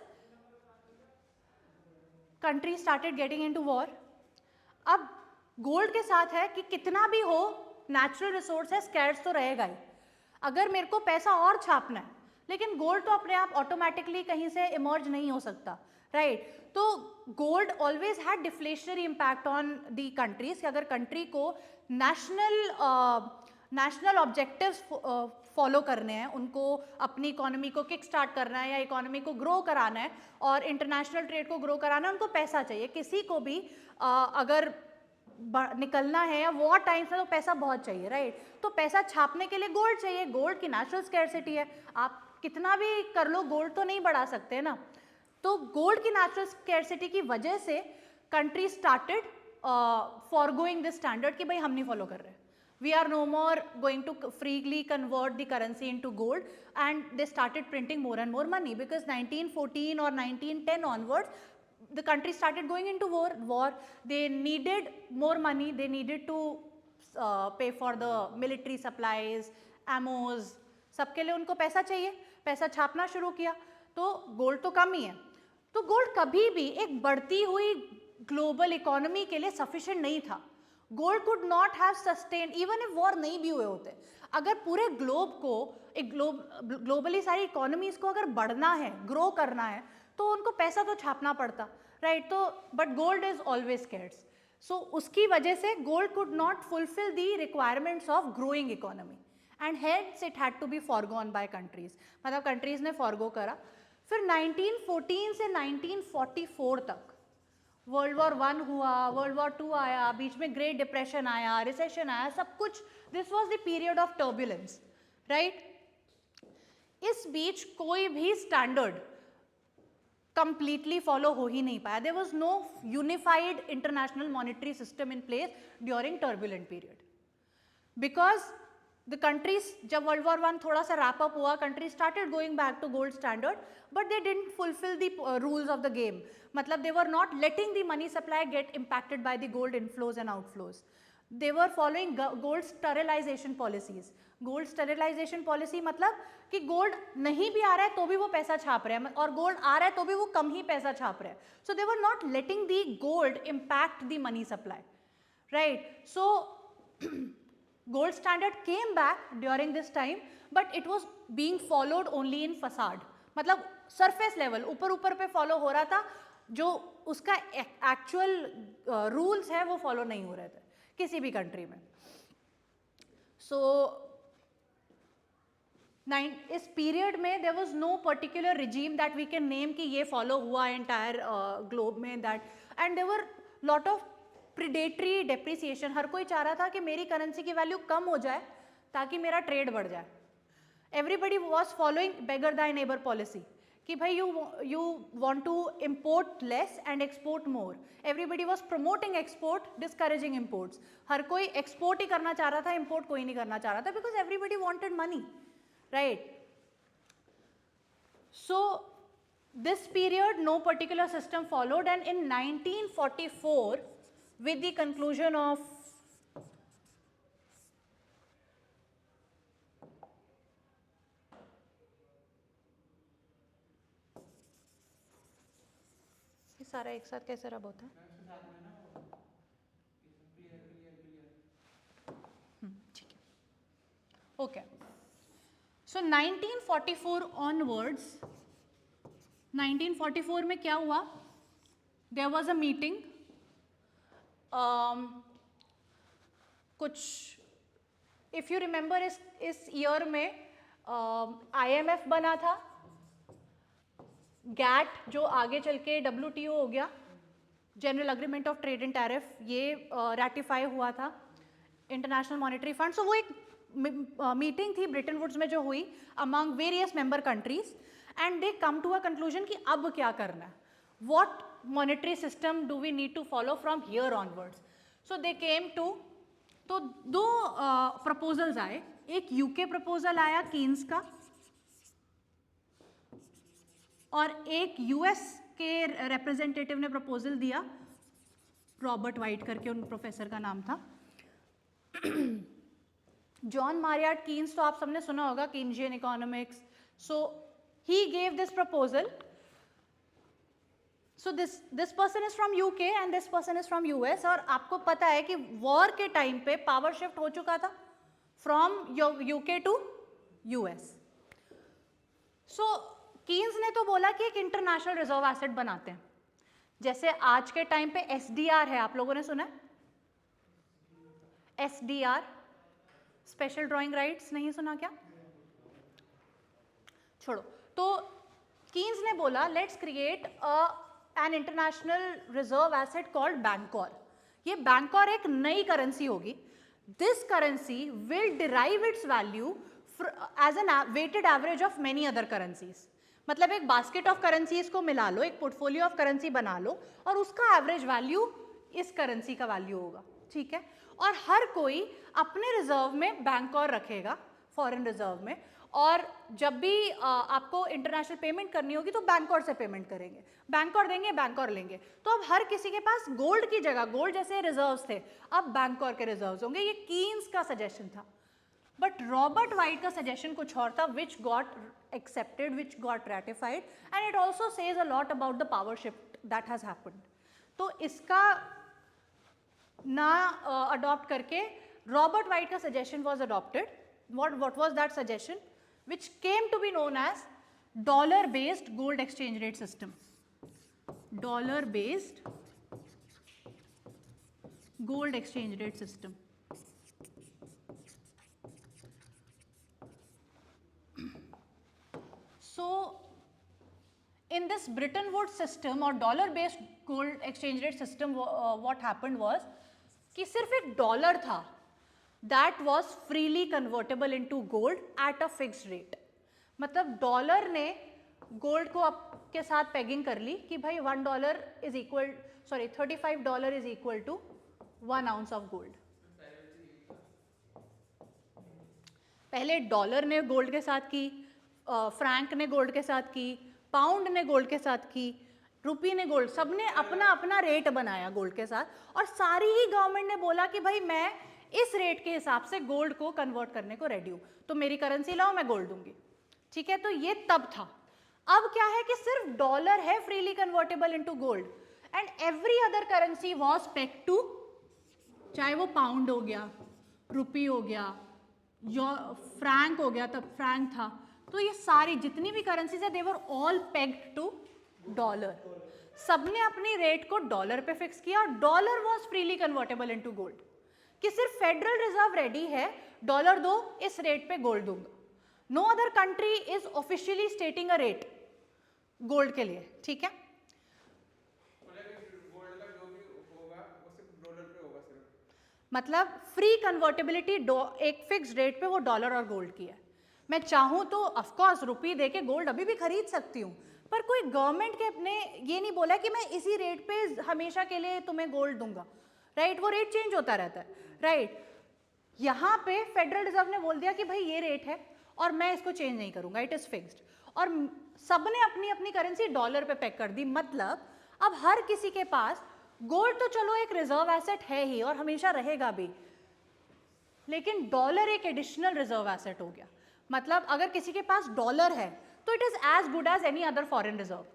country started getting into war. अब गोल्ड के साथ है कि कितना भी हो नेचुरल रिसोर्स है, स्कैर्स तो रहेगा ही। अगर मेरे को पैसा और छापना है, लेकिन गोल्ड तो अपने आप ऑटोमेटिकली कहीं से इमर्ज नहीं हो सकता, राइट। तो gold always had deflationary impact on the countries कि अगर कंट्री को नेशनल ऑब्जेक्टिव्स फॉलो करने हैं, उनको अपनी इकोनॉमी को किक स्टार्ट करना है या इकोनॉमी को ग्रो कराना है और इंटरनेशनल ट्रेड को ग्रो कराना है, उनको पैसा चाहिए। किसी को भी अगर निकलना है या वॉर टाइम्स में तो पैसा बहुत चाहिए, राइट। तो पैसा छापने के लिए गोल्ड चाहिए, गोल्ड की नेचुरल स्कैरसिटी है, आप कितना भी कर लो गोल्ड तो नहीं बढ़ा सकते ना। तो गोल्ड की नेचुरल स्कैरसिटी की वजह से country started forgoing this standard कि भाई हम नहीं फॉलो कर रहे, we are no more going to freely convert the currency into gold, and they started printing more and more money because 1914 or 1910 onwards the country started going into war. They needed more money, they needed to pay for the military supplies, ammos, सबके लिए उनको पैसा चाहिए, पैसा छापना शुरू किया, तो गोल्ड तो कम ही है। तो गोल्ड कभी भी एक बढ़ती हुई ग्लोबल इकोनॉमी के लिए सफिशिएंट नहीं था। Gold could not have sustain even if war नहीं भी हुए होते। अगर पूरे ग्लोब को एक ग्लोबली सारी इकोनॉमीज को अगर बढ़ना है, ग्रो करना है, तो उनको पैसा तो छापना पड़ता, राइट। तो but gold is always scarce, so उसकी वजह से gold could not fulfil the requirements of growing economy and hence it had to be forgone by countries, मतलब कंट्रीज ने फॉरगो करा। फिर 1914 से 1944 तक वर्ल्ड वॉर 1 हुआ, वर्ल्ड वॉर 2 आया, बीच में ग्रेट डिप्रेशन आया, रिसेशन आया, सब कुछ, this was the period of turbulence, right. इस बीच कोई भी स्टैंडर्ड कंप्लीटली फॉलो हो ही नहीं पाया। There was no unified international monetary system in place during turbulent period, because the countries, जब वर्ल्ड वॉर 1 थोड़ा सा रैप अप हुआ, country started going back to gold standard, but they didn't fulfil the rules of the game. मतलब they were not letting the money supply get impacted by the gold inflows and outflows. They were following gold sterilization policies. Gold sterilization policy मतलब कि गोल्ड नहीं भी आ रहा है तो भी वो पैसा छाप रहे हैं, और गोल्ड आ रहा है तो भी वो कम ही पैसा छाप रहे हैं। So they were not letting the gold impact the money supply, right? So gold standard came back during this time, but it was being followed only in facade. मतलब सरफेस लेवल, ऊपर ऊपर पे फॉलो हो रहा था, जो उसका एक्चुअल रूल्स है वो फॉलो नहीं हो रहे थे किसी भी कंट्री में। सो इस पीरियड में there was no particular regime that we can name कि ये फॉलो हुआ एंटायर ग्लोब में, that, and there were lot of predatory depreciation. हर कोई चाह रहा था कि मेरी करेंसी की वैल्यू कम हो जाए ताकि मेरा ट्रेड बढ़ जाए। Everybody was following beggar Dai neighbour policy कि भाई you want to import less and export more. Everybody was promoting export, discouraging imports. हर कोई export ही करना चाह रहा था, import कोई नहीं करना चाह रहा था, because everybody wanted money, right? So this period no particular system followed, and in 1944 with the conclusion of ये सारा एक साथ कैसे रब होता है? ठीक है, ओके. सो 1944 onwards, 1944 में क्या हुआ? There was a meeting. कुछ if you remember इस ईयर में IMF बना था, गैट जो आगे चल के WTO हो गया, general agreement of trade and tariff, ये रैटिफाई हुआ था, इंटरनेशनल मॉनेटरी फंड. सो वो एक मीटिंग थी ब्रिटेन वुड्स में जो हुई among various member countries, and they come to a conclusion कि अब क्या करना है, what monetary system do we need to follow from here onwards. So they came to, तो दो प्रपोजल्स आए. एक यूके प्रपोजल आया कीन्स का, और एक यूएस के रिप्रेजेंटेटिव ने प्रपोजल दिया, रॉबर्ट वाइट करके उन प्रोफेसर का नाम था. जॉन मारियार्ट कीन्स तो आप सबने सुना होगा, Keynesian economics. So he gave this proposal. So this person is from UK and this person is from US. और आपको पता है कि वॉर के टाइम पे पावर शिफ्ट हो चुका था from UK to US. So Keynes ने तो बोला कि एक इंटरनेशनल रिजर्व एसेट बनाते हैं, जैसे आज के टाइम पे एसडीआर है, आप लोगों ने सुना है एसडीआर, स्पेशल ड्राइंग राइट्स, नहीं सुना क्या? छोड़ो. तो कीन्स ने बोला let's create an international reserve asset called bancor. ये बैंकॉर एक नई करेंसी होगी. This currency will derive its value as a weighted average of many other currencies. मतलब एक बास्केट ऑफ करेंसीज को मिला लो, एक पोर्टफोलियो ऑफ करेंसी बना लो, और उसका एवरेज वैल्यू इस करेंसी का वैल्यू होगा. ठीक है, और हर कोई अपने रिजर्व में बैंकॉर रखेगा, फॉरेन रिजर्व में, और जब भी आपको इंटरनेशनल पेमेंट करनी होगी तो बैंकॉर से पेमेंट करेंगे, बैंकॉर देंगे, बैंकॉर लेंगे. तो अब हर किसी के पास गोल्ड की जगह, गोल्ड जैसे रिजर्व्स थे, अब बैंकॉर के रिजर्व्स होंगे. ये कीन्स का सजेशन था. बट रॉबर्ट वाइट का सजेशन कुछ और था, which got accepted, which got ratified, and it also says a lot about the power shift that has happened. तो इसका ना अडॉप्ट करके रॉबर्ट वाइट का suggestion was adopted. What was that suggestion? Which came to be known as dollar-based gold exchange rate system. Dollar-based gold exchange rate system. So in this Bretton Woods system or dollar based gold exchange rate system, what happened was कि सिर्फ एक डॉलर था that was freely convertible into gold at a fixed rate. मतलब डॉलर ने गोल्ड को आपके साथ पेगिंग कर ली कि भाई $1 is equal, sorry $35 is equal to 1 ounce of gold. पहले डॉलर ने गोल्ड के साथ की, फ्रैंक ने गोल्ड के साथ की, पाउंड ने गोल्ड के साथ की, रुपी ने गोल्ड, सबने अपना अपना रेट बनाया गोल्ड के साथ, और सारी ही गवर्नमेंट ने बोला कि भाई मैं इस रेट के हिसाब से गोल्ड को कन्वर्ट करने को रेडी हूँ, तो मेरी करेंसी लाओ, मैं गोल्ड दूंगी. ठीक है, तो ये तब था. अब क्या है कि सिर्फ डॉलर है freely convertible into gold, and every other currency was pegged to, चाहे वो पाउंड हो गया, रुपी हो गया, फ्रैंक हो गया, तब फ्रैंक था. तो ये सारी जितनी भी करेंसीज है, they were all pegged to dollar. सबने अपनी रेट को डॉलर पे फिक्स किया, और dollar was freely convertible into gold, कि सिर्फ फेडरल रिजर्व रेडी है, डॉलर दो, इस रेट पे गोल्ड दूंगा. No other country is officially stating a rate gold के लिए. ठीक है, मतलब फ्री कन्वर्टेबिलिटी एक फिक्स रेट पे वो डॉलर और गोल्ड की है. मैं चाहूँ तो ऑफकोर्स रुपी दे के गोल्ड अभी भी खरीद सकती हूँ, पर कोई गवर्नमेंट के अपने ये नहीं बोला कि मैं इसी रेट पे हमेशा के लिए तुम्हें गोल्ड दूंगा, राइट? वो रेट चेंज होता रहता है, राइट? यहाँ पे फेडरल रिजर्व ने बोल दिया कि भाई ये रेट है और मैं इसको चेंज नहीं करूंगा, इट इज फिक्स्ड। और सबने अपनी अपनी करेंसी डॉलर पे पेग कर दी। मतलब अब हर किसी के पास गोल्ड तो चलो एक रिजर्व एसेट है ही और हमेशा रहेगा भी, लेकिन डॉलर एक एडिशनल रिजर्व एसेट हो गया। मतलब अगर किसी के पास डॉलर है तो it is as good as any other foreign reserve.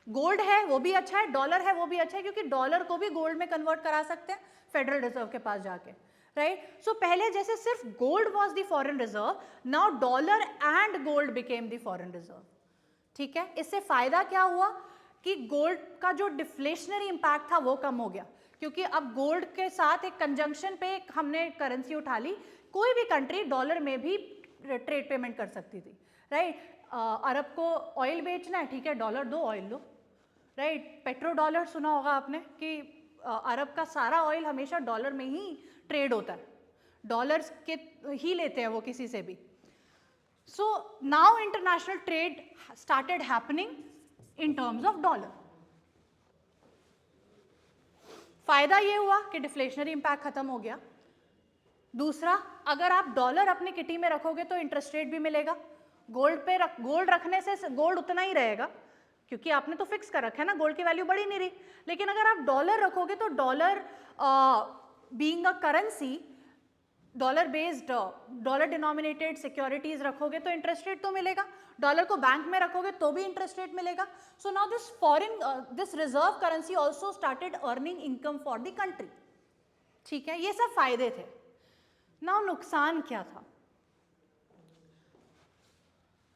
Gold है वो भी अच्छा है, डॉलर है वो भी अच्छा है, क्योंकि डॉलर को भी गोल्ड में कन्वर्ट करा सकते हैं फेडरल रिजर्व के पास जाके, राइट? सो पहले जैसे सिर्फ gold was the foreign reserve, now dollar and gold became the foreign reserve. ठीक है, इससे फायदा क्या हुआ कि गोल्ड का जो डिफ्लेशनरी इंपैक्ट था वो कम हो गया, क्योंकि अब गोल्ड के साथ एक कंजंक्शन पे हमने करेंसी उठा ली। कोई भी कंट्री डॉलर में भी ट्रेड पेमेंट कर सकती थी, राइट? अरब को ऑयल बेचना है, ठीक है, डॉलर दो, ऑयल लो, राइट? पेट्रो डॉलर सुना होगा आपने कि अरब का सारा ऑयल हमेशा डॉलर में ही ट्रेड होता है, डॉलर्स के ही लेते हैं वो किसी से भी। So now international trade started happening in terms of dollar। फायदा ये हुआ कि डिफ्लेशनरी इंपैक्ट खत्म हो गया। दूसरा, अगर आप डॉलर अपने किटी में रखोगे तो इंटरेस्ट रेट भी मिलेगा। गोल्ड रखने से गोल्ड उतना ही रहेगा, क्योंकि आपने तो फिक्स कर रखा है ना, गोल्ड की वैल्यू बढ़ी नहीं रही। लेकिन अगर आप डॉलर रखोगे तो dollar being a currency, dollar based, dollar denominated securities रखोगे तो इंटरेस्ट रेट तो मिलेगा, डॉलर को बैंक में रखोगे तो भी इंटरेस्ट रेट मिलेगा। So now this reserve currency also started earning income for the country. ठीक है, ये सब फायदे थे। नाउ नुकसान क्या था?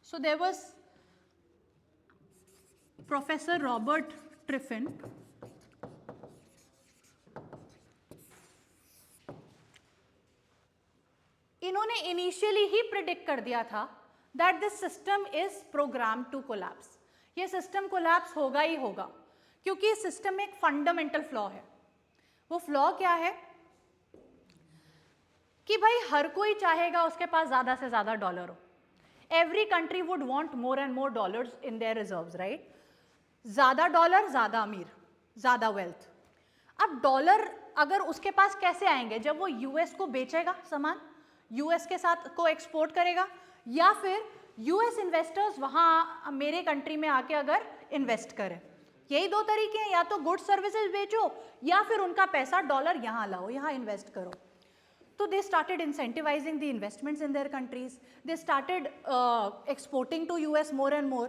So there was professor Robert Triffin, इन्होंने इनिशियली ही प्रिडिक्ट कर दिया था that this system is programme to collapse. ये सिस्टम कोलैप्स होगा ही होगा, क्योंकि इस सिस्टम में एक फंडामेंटल फ्लॉ है। वो फ्लॉ क्या है कि भाई हर कोई चाहेगा उसके पास ज्यादा से ज्यादा डॉलर हो। Every country would want more and more dollars in their reserves, right? ज्यादा डॉलर, ज्यादा अमीर, ज्यादा वेल्थ। अब डॉलर अगर उसके पास कैसे आएंगे? जब वो यूएस को बेचेगा सामान, यूएस के साथ को एक्सपोर्ट करेगा, या फिर यूएस इन्वेस्टर्स वहां मेरे कंट्री में आके अगर इन्वेस्ट करें। यही दो तरीके हैं, या तो गुड सर्विसेज बेचो या फिर उनका पैसा डॉलर यहां लाओ, यहां इन्वेस्ट करो। तो they started incentivising the investments in their countries, they started exporting to US more and more.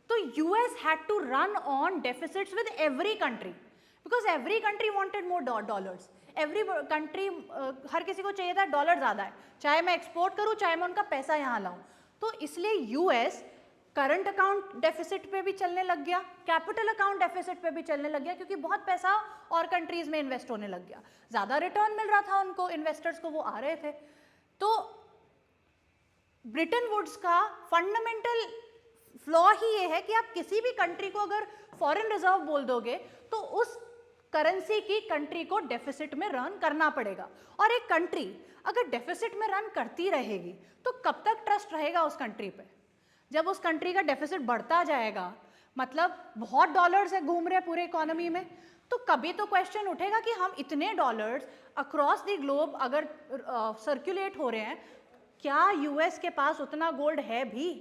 तो US had to run on deficits with every country, because every country wanted more dollars. Every country, हर किसी को चाहिए था डॉलर ज़्यादा है, चाहे मैं एक्सपोर्ट करूँ चाहे मैं उनका पैसा यहाँ लाऊं। तो इसलिए यूएस करंट अकाउंट डेफिसिट पे भी चलने लग गया, कैपिटल अकाउंट डेफिसिट पे भी चलने लग गया, क्योंकि बहुत पैसा और कंट्रीज में इन्वेस्ट होने लग गया, ज़्यादा रिटर्न मिल रहा था उनको, इन्वेस्टर्स को, वो आ रहे थे। तो ब्रिटन वुड्स का फंडामेंटल फ्लॉ ही ये है कि आप किसी भी कंट्री को अगर फॉरेन रिजर्व बोल दोगे तो उस करेंसी की कंट्री को डेफिसिट में रन करना पड़ेगा। और एक कंट्री अगर डेफिसिट में रन करती रहेगी तो कब तक ट्रस्ट रहेगा उस कंट्री पे? जब उस कंट्री का डेफिसिट बढ़ता जाएगा, मतलब बहुत डॉलर्स है घूम रहे पूरे इकोनॉमी में, तो कभी तो क्वेश्चन उठेगा कि हम इतने डॉलर्स अक्रॉस द ग्लोब अगर सर्कुलेट हो रहे हैं, क्या यूएस के पास उतना गोल्ड है भी?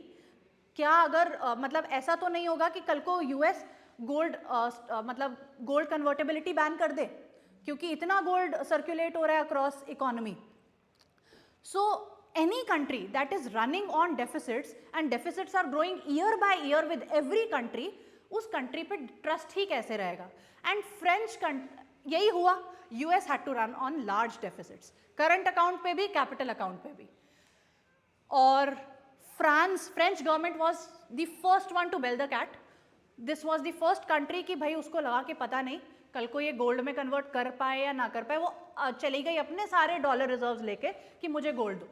क्या अगर मतलब ऐसा तो नहीं होगा कि कल को यूएस गोल्ड मतलब गोल्ड कन्वर्टेबिलिटी बैन कर दे, क्योंकि इतना गोल्ड सर्कुलेट हो रहा है across economy. So any country that is running on deficits and deficits are growing year by year with every country, उस कंट्री पे ट्रस्ट ही कैसे रहेगा? एंड फ्रेंच यही हुआ, US had to run on large deficits, current account पे भी, कैपिटल अकाउंट पे भी। और French government was the first one to bell the cat. This was the first country कि भाई उसको लगा कि पता नहीं कल को ये गोल्ड में कन्वर्ट कर पाए या ना कर पाए, वो चली गई अपने सारे डॉलर रिजर्व्स लेके कि मुझे गोल्ड दो।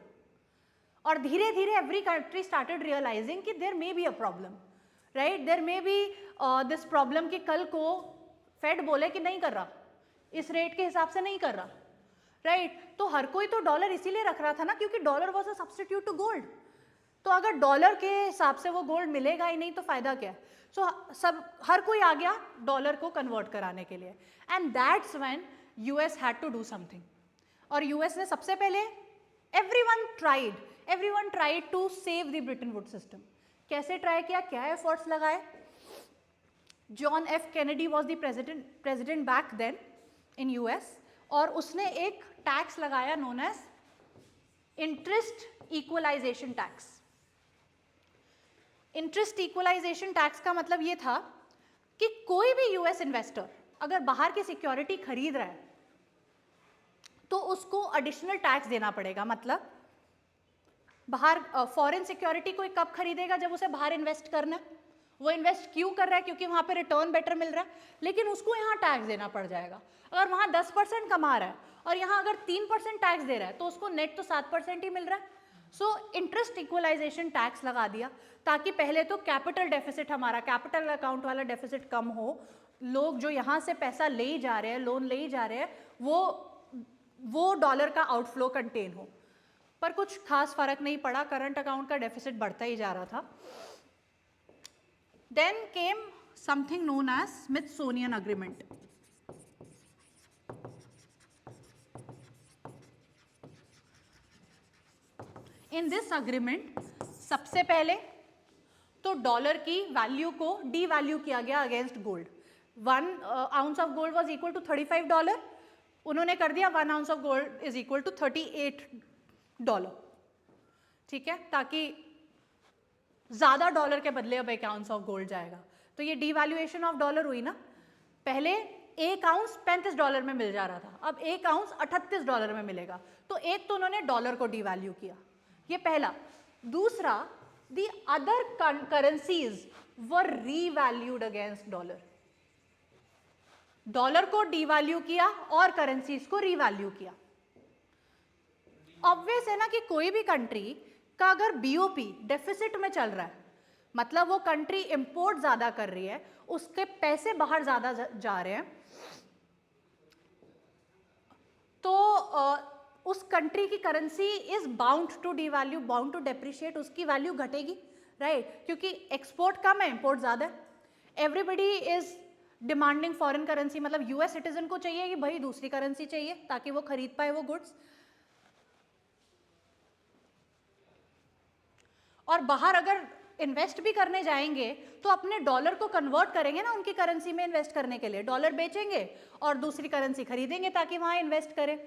और धीरे धीरे एवरी कंट्री स्टार्टेड रियलाइजिंग कि there may be a problem, right? There may be this problem कि कल को फेड बोले कि नहीं कर रहा, इस रेट के हिसाब से नहीं कर रहा, राइट? तो हर कोई तो डॉलर इसीलिए रख रहा था ना, क्योंकि dollar was a substitute to gold. तो अगर डॉलर के हिसाब से वो गोल्ड मिलेगा ही नहीं तो फायदा क्या है? सो सब हर कोई आ गया डॉलर को कन्वर्ट कराने के लिए, and that's when US had to do something. और यूएस ने सबसे पहले everyone tried to save the Bretton Woods system। कैसे ट्राई किया, क्या एफर्ट्स लगाए? John F Kennedy was the president back then in US, और उसने एक टैक्स लगाया known as interest equalisation tax. Interest equalisation tax का मतलब ये था कि कोई भी यूएस इन्वेस्टर अगर बाहर की सिक्योरिटी खरीद रहा है तो उसको एडिशनल टैक्स देना पड़ेगा। मतलब बाहर फॉरेन सिक्योरिटी कोई कब खरीदेगा, जब उसे बाहर इन्वेस्ट करना है। वो इन्वेस्ट क्यों कर रहा है, क्योंकि वहां पे रिटर्न बेटर मिल रहा है, लेकिन उसको यहाँ टैक्स देना पड़ जाएगा। अगर वहां 10% कमा रहा है और यहाँ अगर 3% टैक्स दे रहा है तो उसको नेट तो 7% ही मिल रहा है। सो इंटरेस्ट इक्वलाइजेशन टैक्स लगा दिया ताकि पहले तो कैपिटल डेफिसिट, हमारा कैपिटल अकाउंट वाला डेफिसिट कम हो, लोग जो यहाँ से पैसा ले ही जा रहे हैं, लोन ले ही जा रहे हैं, वो डॉलर का आउटफ्लो कंटेन हो। पर कुछ खास फर्क नहीं पड़ा, करंट अकाउंट का डेफिसिट बढ़ता ही जा रहा था। Then came something known as Smithsonian agreement. In this agreement सबसे पहले तो डॉलर की वैल्यू को डी वैल्यू किया गया against gold. 1 ounce of gold was equal to $35, उन्होंने कर दिया 1 ounce of gold is equal to $38। ठीक है, ताकि ज्यादा डॉलर के बदले अब 1 ounce ऑफ गोल्ड जाएगा। तो ये डिवैल्यूएशन ऑफ डॉलर हुई ना। पहले 1 ounce $35 में मिल जा रहा था, अब 1 ounce $38 में मिलेगा। तो एक तो उन्होंने डॉलर को डिवैल्यू किया, ये पहला। दूसरा, the other currencies were revalued against dollar. Dollar को डिवैल्यू किया और करेंसीज को रीवैल्यू किया। ऑब्वियस है ना कि कोई भी कंट्री का अगर बीओपी डेफिसिट में चल रहा है, मतलब वो कंट्री इंपोर्ट ज्यादा कर रही है, उसके पैसे बाहर ज्यादा जा रहे हैं, तो उस कंट्री की currency is bound to devalue, bound to depreciate, उसकी वैल्यू घटेगी, राइट? क्योंकि एक्सपोर्ट कम है, इंपोर्ट ज्यादा है। Everybody is demanding foreign currency, मतलब यूएस सिटीजन को चाहिए कि भाई दूसरी करेंसी चाहिए ताकि वो खरीद पाए वो गुड्स। और बाहर अगर इन्वेस्ट भी करने जाएंगे तो अपने डॉलर को कन्वर्ट करेंगे ना उनकी करेंसी में इन्वेस्ट करने के लिए, डॉलर बेचेंगे और दूसरी करेंसी खरीदेंगे ताकि वहां इन्वेस्ट करें।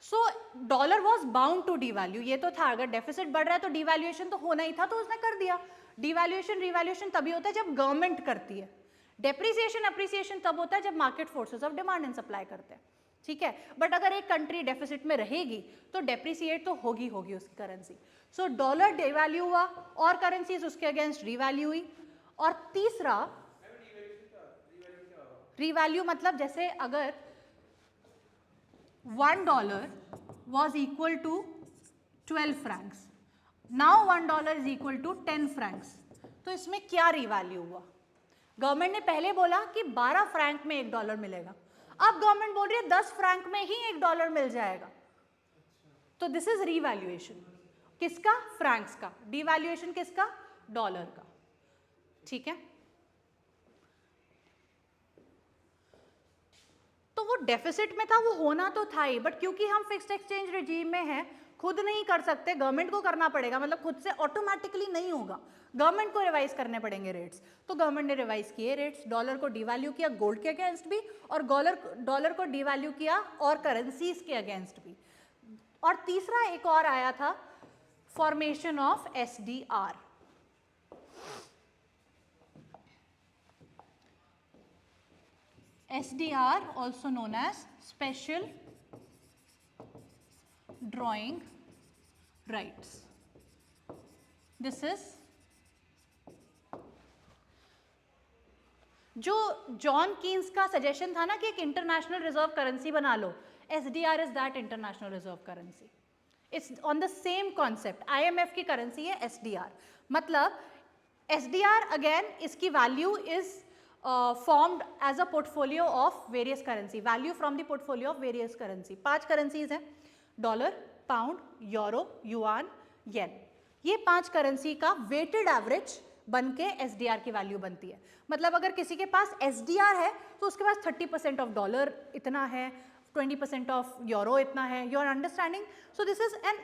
So dollar was bound to devalue. ये तो था, अगर डेफिसिट बढ़ रहा है तो डिवैल्यूएशन तो होना ही था, तो उसने कर दिया। डिवैल्यूएशन रिवैल्यूएशन तभी होता है जब गवर्नमेंट करती है, डेप्रिसिएशन अप्रिसिएशन तब होता है जब market forces of demand and supply करते हैं। ठीक है, बट अगर एक कंट्री डेफिसिट में रहेगी तो डेप्रिसिएट तो होगी उसकी करेंसी। सो डॉलर डिवैल्यू हुआ और करेंसीज उसके अगेंस्ट रिवैल्यू हुई। और तीसरा, रिवैल्यू मतलब जैसे अगर $1 was equal to 12 francs, now $1 is equal to 10 francs, तो इसमें क्या रिवैल्यू हुआ? गवर्नमेंट ने पहले बोला कि 12 फ्रैंक में $1 मिलेगा, अब गवर्नमेंट बोल रही है 10 फ्रैंक में ही $1 मिल जाएगा। तो दिस इज रिवैल्यूएशन किसका? फ्रैंक्स का। डिवैल्यूएशन किसका? डॉलर का। ठीक है, तो वो डेफिसिट में था, वो होना तो था ही, बट क्योंकि हम फिक्स्ड एक्सचेंज रिजीम में हैं, खुद नहीं कर सकते, गवर्नमेंट को करना पड़ेगा, मतलब खुद से ऑटोमेटिकली नहीं होगा, गवर्नमेंट को रिवाइज करने पड़ेंगे रेट्स। तो गवर्नमेंट ने रिवाइज किए रेट्स, डॉलर को डिवैल्यू किया गोल्ड के अगेंस्ट भी, और डॉलर को डिवैल्यू किया और करेंसीज के अगेंस्ट भी। और तीसरा एक और आया था, formation of SDR. SDR also known as special drawing rights. This is जो जॉन कीन्स का सजेशन था ना कि एक इंटरनेशनल रिजर्व करेंसी बना लो, SDR is that international reserve currency. It's on the same concept, IMF की करेंसी है SDR। मतलब SDR अगेन इसकी value is formed as a portfolio of various currency, value from the portfolio of various currency। 5 currencies हैं, डॉलर, पाउंड, यूरो, युआन, येन। ये 5 करेंसी का वेटेड एवरेज बन के SDR की वैल्यू बनती है। मतलब अगर किसी के पास SDR है तो उसके पास 30% ऑफ डॉलर इतना है, 20% ऑफ यूरो इतना है। You are understanding? So this is an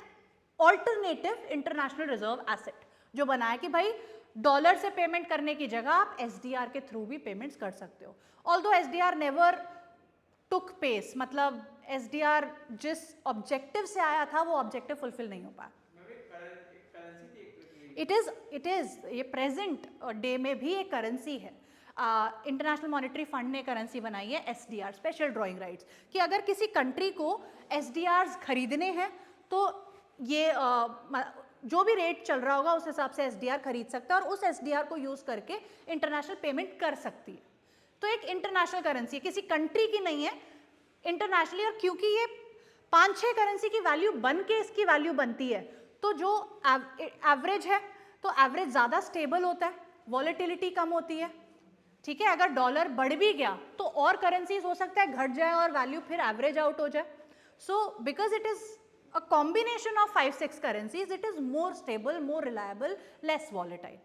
alternative international reserve asset जो बना है कि भाई डॉलर से पेमेंट करने की जगह आप SDR के थ्रू भी पेमेंट्स कर सकते हो। Although SDR never took pace, मतलब SDR जिस ऑब्जेक्टिव से आया था वो ऑब्जेक्टिव फुलफिल नहीं हो पाया। इट इज ये प्रेजेंट डे में भी एक करेंसी है। इंटरनेशनल मॉनेटरी फंड ने करेंसी बनाई है SDR, स्पेशल ड्राइंग राइट्स, कि अगर किसी कंट्री को SDRs खरीदने हैं तो ये जो भी रेट चल रहा होगा उस हिसाब से SDR खरीद सकता है और उस SDR को यूज करके इंटरनेशनल पेमेंट कर सकती है। तो एक इंटरनेशनल करेंसी है, किसी कंट्री की नहीं है, इंटरनेशनली। और क्योंकि ये 5-6 करेंसी की वैल्यू बन के इसकी वैल्यू बनती है, तो जो एवरेज है तो एवरेज ज़्यादा स्टेबल होता है, वॉलेटिलिटी कम होती है। ठीक है, अगर डॉलर बढ़ भी गया तो और करेंसीज हो सकता है घट जाए और वैल्यू फिर एवरेज आउट हो जाए। So because it is a combination of 5-6 currencies, it is more stable, more reliable, less volatile.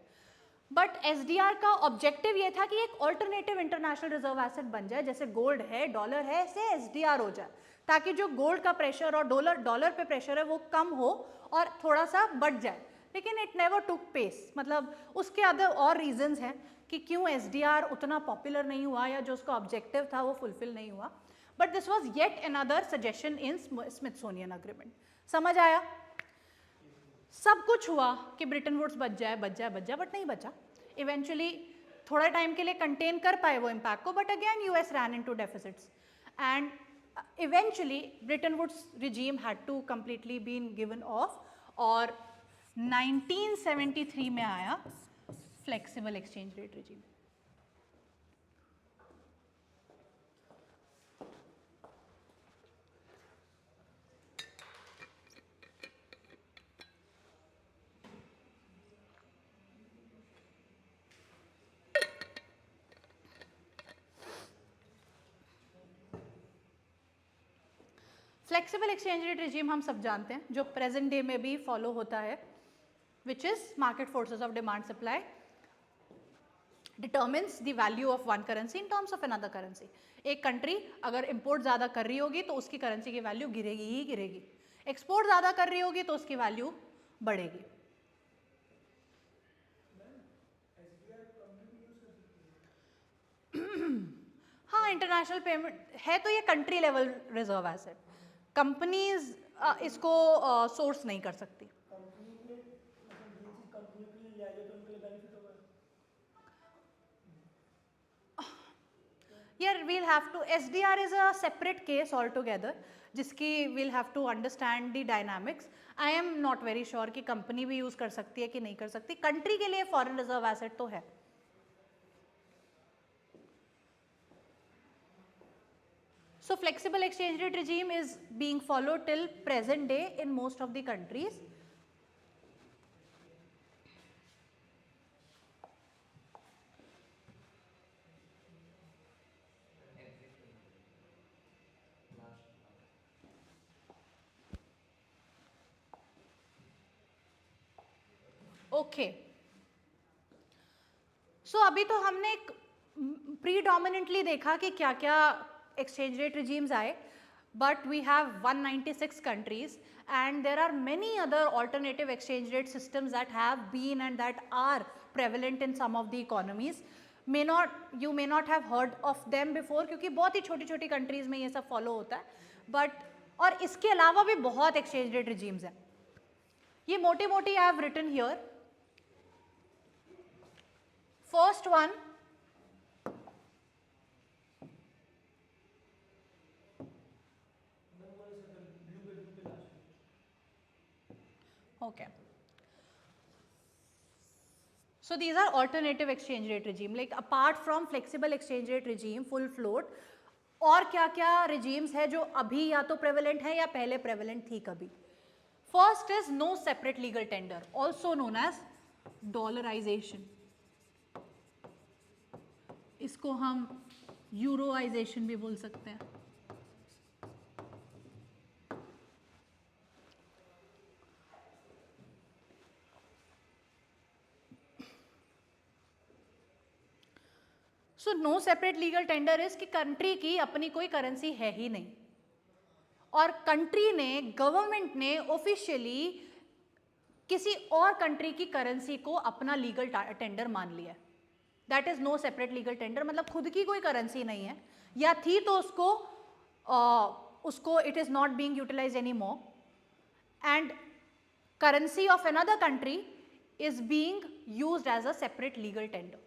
But SDR का ऑब्जेक्टिव ये था कि एक ऑल्टरनेटिव इंटरनेशनल रिजर्व एसेट बन जाए, जैसे गोल्ड है, डॉलर है, ऐसे SDR हो जाए, ताकि जो गोल्ड का प्रेशर और डॉलर पे प्रेशर है वो कम हो और थोड़ा सा बढ़ जाए। लेकिन इट नेवर टुक पेस, मतलब उसके अदर और रीजंस हैं कि क्यों SDR उतना पॉपुलर नहीं हुआ या जो उसका ऑब्जेक्टिव था वो फुलफिल नहीं हुआ। But this was yet another suggestion in Smithsonian agreement. समझ आया? सब कुछ हुआ कि ब्रिटेन वुड्स बच जाए, बट नहीं बचा। इवेंचुअली थोड़ा टाइम के लिए कंटेन कर पाए वो इम्पैक्ट को, but again US ran into deficits and eventually Bretton Woods regime had to completely been given off, और 1973 में आया flexible exchange rate regime. Flexible exchange rate regime हम सब जानते हैं, जो प्रेजेंट डे में भी फॉलो होता है, which is market forces of demand supply determines the value of one currency in terms of another currency. एक कंट्री अगर इंपोर्ट ज़्यादा कर रही होगी तो उसकी करेंसी की वैल्यू गिरेगी ही गिरेगी, एक्सपोर्ट ज़्यादा कर रही होगी तो उसकी वैल्यू बढ़ेगी। हाँ, इंटरनेशनल पेमेंट है तो ये country level reserve asset, companies इसको सोर्स नहीं कर सकती। यार we'll have to, SDR is a separate case altogether, जिसकी we'll have to understand the dynamics. I am not very sure कि कंपनी भी यूज़ कर सकती है कि नहीं कर सकती। कंट्री के लिए फॉरेन रिजर्व एसेट तो है। So flexible exchange rate regime is being followed till present day in most of the countries. Okay, so अभी तो हमने एक प्रीडोमिनेंटली देखा कि क्या क्या एक्सचेंज रेट रिजीम्स आए, but we have 196 countries and there are many other alternative exchange rate systems that have been and that are prevalent in some of the economies. You may not have heard of them before क्योंकि बहुत ही छोटी छोटी countries में ये सब follow होता है, but और इसके अलावा भी बहुत exchange rate regimes हैं। ये मोटी मोटी I have written here. First one, okay. So these are alternative exchange rate regime, like apart from flexible exchange rate regime, full float, और क्या क्या regimes है जो अभी या तो prevalent है या पहले prevalent थी कभी। First is no separate legal tender, also known as dollarization. इसको हम यूरोइजेशन भी बोल सकते हैं। So no separate legal tender is कि कंट्री की अपनी कोई करेंसी है ही नहीं, और कंट्री ने, गवर्नमेंट ने ऑफिशियली किसी और कंट्री की करेंसी को अपना लीगल टेंडर मान लिया है। That is no separate legal tender, मतलब खुद की कोई करेंसी नहीं है, या थी तो उसको it is not being utilised any more, and currency of another country is being used as a separate legal tender,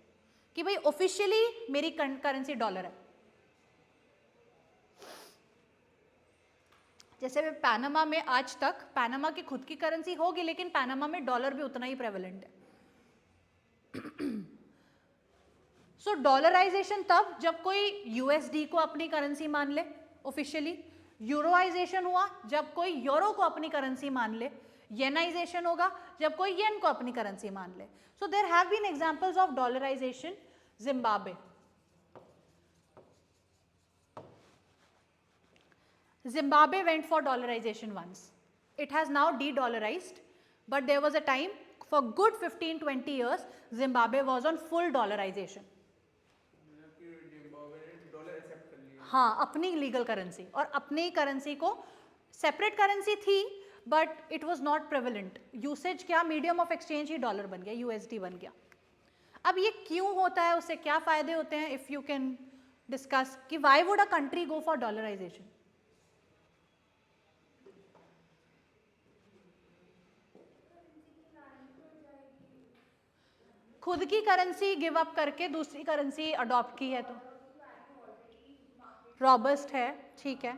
कि भाई ऑफिशियली मेरी करेंसी डॉलर है। जैसे पैनामा में आज तक पैनामा की खुद की करेंसी होगी, लेकिन पैनामा में डॉलर भी उतना ही प्रेवलेंट है। सो डॉलराइजेशन तब जब कोई यूएसडी को अपनी करेंसी मान ले ऑफिशियली, यूरोइजेशन हुआ जब कोई यूरो को अपनी करेंसी मान ले, येनाइजेशन होगा जब कोई येन को अपनी करेंसी मान ले। So there have been examples of dollarisation. Zimbabwe, Zimbabwe went for dollarization once. It has now de-dollarized, but there was a time for good 15-20 years Zimbabwe was on full dollarization. Dollar accept कर लिया। हाँ, अपनी लीगल करेंसी, और अपनी करेंसी को सेपरेट करेंसी थी but it was not prevalent. Usage क्या, मीडियम ऑफ एक्सचेंज ही डॉलर बन गया, यूएसडी बन गया। अब ये क्यों होता है, उससे क्या फायदे होते हैं, इफ यू कैन डिस्कस कि why would a country go for dollarisation? खुद की करेंसी गिव अप करके दूसरी करेंसी अडॉप्ट की है तो रॉबस्ट है, ठीक है,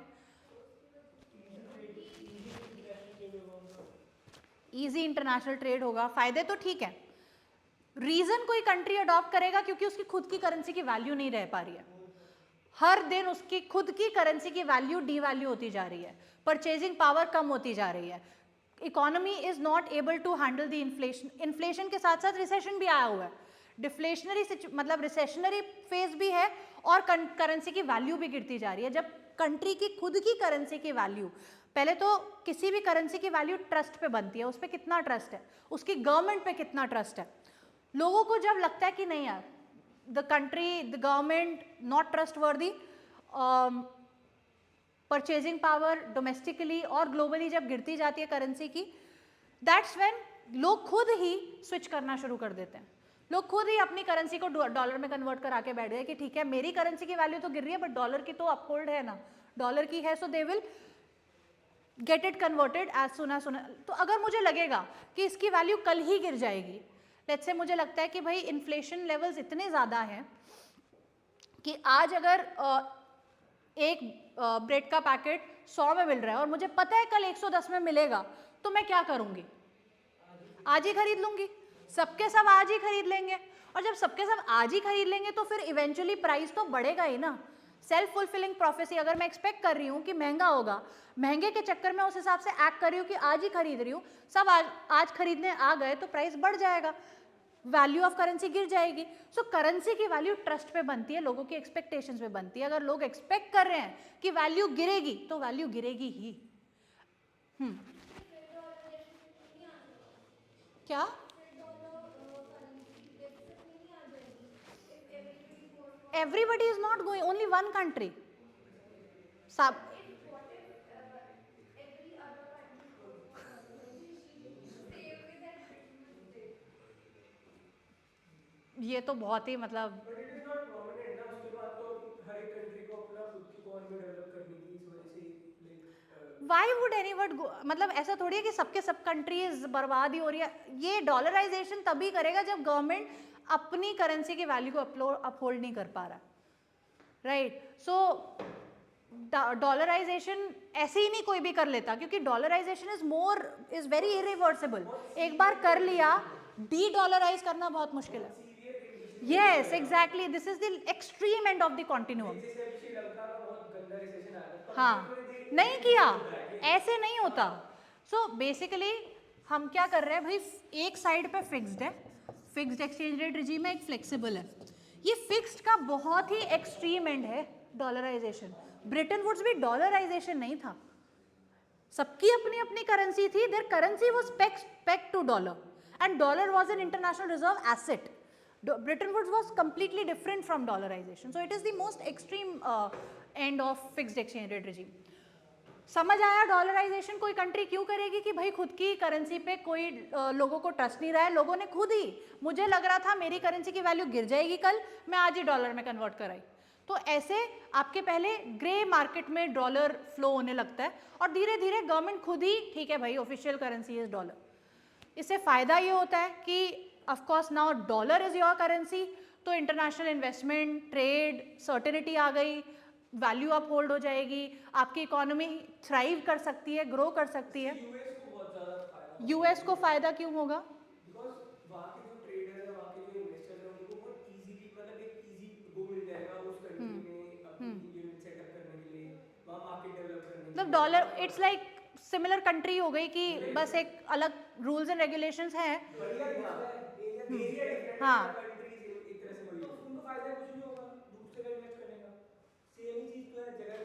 इजी इंटरनेशनल ट्रेड होगा, फायदे तो ठीक है। रीजन कोई कंट्री अडॉप्ट करेगा क्योंकि उसकी खुद की करेंसी की वैल्यू नहीं रह पा रही है, हर दिन उसकी खुद की करेंसी की वैल्यू डीवैल्यू होती जा रही है, परचेजिंग पावर कम होती जा रही है, economy is not able to handle the inflation. Inflation के साथ साथ रिसेशन भी आया हुआ है, डिफ्लेशनरी मतलब रिसेशनरी फेज भी है, और करेंसी की वैल्यू भी गिरती जा रही है। जब कंट्री की खुद की करेंसी की वैल्यू, पहले तो किसी भी करेंसी की वैल्यू ट्रस्ट पे बनती है, उस पर कितना ट्रस्ट है, उसकी गवर्नमेंट पे कितना ट्रस्ट है। लोगों को जब लगता है कि नहीं यार, the country, the government not trust वर्दी, परचेजिंग पावर डोमेस्टिकली और ग्लोबली जब गिरती जाती है करेंसी की, दैट्स व्हेन लोग खुद ही स्विच करना शुरू कर देते हैं। लोग खुद ही अपनी करेंसी को डॉलर में कन्वर्ट करा के बैठ गए कि ठीक है, मेरी करेंसी की वैल्यू तो गिर रही है बट डॉलर की तो अपहोल्ड है ना, डॉलर की है, so they will get it converted as soon as. तो अगर मुझे लगेगा कि इसकी वैल्यू कल ही गिर जाएगी, लेट्स से मुझे लगता है कि भाई इन्फ्लेशन लेवल्स इतने ज़्यादा हैं कि आज अगर एक ब्रेड का पैकेट 100 में मिल रहा है और मुझे पता है कल 110 में मिलेगा, तो मैं क्या करूँगी, आज ही खरीद लूँगी, सबके सब आज ही खरीद लेंगे, और जब सबके सब आज ही खरीद लेंगे तो फिर इवेंचुअली प्राइस तो बढ़ेगा ही ना। सेल्फ फुलफिलिंग प्रोफेसी, अगर मैं एक्सपेक्ट कर रही हूँ कि महंगा होगा, महंगे के चक्कर में उस हिसाब से एक्ट कर रही हूँ कि आज ही खरीद रही हूँ, सब आज खरीदने आ गए तो प्राइस बढ़ जाएगा, वैल्यू ऑफ करेंसी गिर जाएगी। सो करेंसी की वैल्यू ट्रस्ट पे बनती है, लोगों की एक्सपेक्टेशंस पे बनती है। अगर लोग एक्सपेक्ट कर रहे हैं कि वैल्यू गिरेगी तो वैल्यू गिरेगी ही। क्या everybody is not going, only one country. ये तो बहुत ही मतलब, but it is not permanent ना, उसके बाद तो हर एक कंट्री को अपना खुद की इकोनॉमी डेवलप करनी थी, इस वजह से लाइक वाई वुड एनीवन गो, मतलब ऐसा थोड़ी है कि सबके सब कंट्रीज बर्बाद ही हो रही है। ये डॉलराइजेशन तभी करेगा जब गवर्नमेंट अपनी करेंसी की वैल्यू को अपहोल्ड नहीं कर पा रहा, राइट। सो डॉलराइजेशन ऐसे ही नहीं कोई भी कर लेता, क्योंकि डॉलराइजेशन इज वेरी इरिवर्सिबल। एक बार कर लिया, डी डॉलराइज करना बहुत मुश्किल है। Yes exactly, this is the extreme end of the continuum. हाँ, नहीं किया, ऐसे नहीं होता। सो बेसिकली हम क्या कर रहे हैं भाई, एक साइड पे फिक्स्ड है, फिक्स्ड एक्सचेंज रेट रिजीम है, एक फ्लेक्सिबल है। ये फिक्स्ड का बहुत ही एक्सट्रीम एंड है डॉलराइजेशन। ब्रिटेन वुड्स भी डॉलराइजेशन नहीं था, सबकी अपनी अपनी करेंसी थी, their currency was pegged to dollar and dollar was an international reserve asset. Bretton Woods was completely different from dollarization. So it is the most extreme end of fixed exchange rate regime. समझ आया डॉलराइजेशन कोई कंट्री क्यों करेगी कि भाई खुद की करेंसी पे कोई लोगों को ट्रस्ट नहीं रहा है, लोगों ने खुद ही, मुझे लग रहा था मेरी करेंसी की वैल्यू गिर जाएगी कल, मैं आज ही डॉलर में कन्वर्ट कराई। तो ऐसे आपके पहले ग्रे मार्केट में डॉलर फ्लो होने लगता है और धीरे धीरे गवर्नमेंट खुद ही, ठीक है भाई ऑफिशियल करेंसी इज डॉलर। इससे फायदा ये होता है कि of course now dollar is your currency, तो इंटरनेशनल इन्वेस्टमेंट, ट्रेड, सर्टेनिटी आ गई, वैल्यू अप होल्ड हो जाएगी, आपकी इकोनॉमी थ्राइव कर सकती है, ग्रो कर सकती है। यूएस को बहुत ज़्यादा फायदा, यूएस को फायदा क्यों होगा? बिकॉज वहाँ के जो ट्रेडर है, वहाँ के जो इन्वेस्टर है, उनको बहुत इजीली, मतलब एक इजी वो मिल जाएगा उस कंट्री में अपनी यूनिट सेटअप करने के लिए, वहाँ मार्केट डेवलप करने के लिए। मतलब dollar it's like similar country हो गई कि बस एक अलग रूल्स एंड रेगुलेशंस हैं। हाँ उनको फायदा कुछ नहीं होगा दूसरे का इन्वेस्ट करने का, सेम ही चीज तो है, जगह तो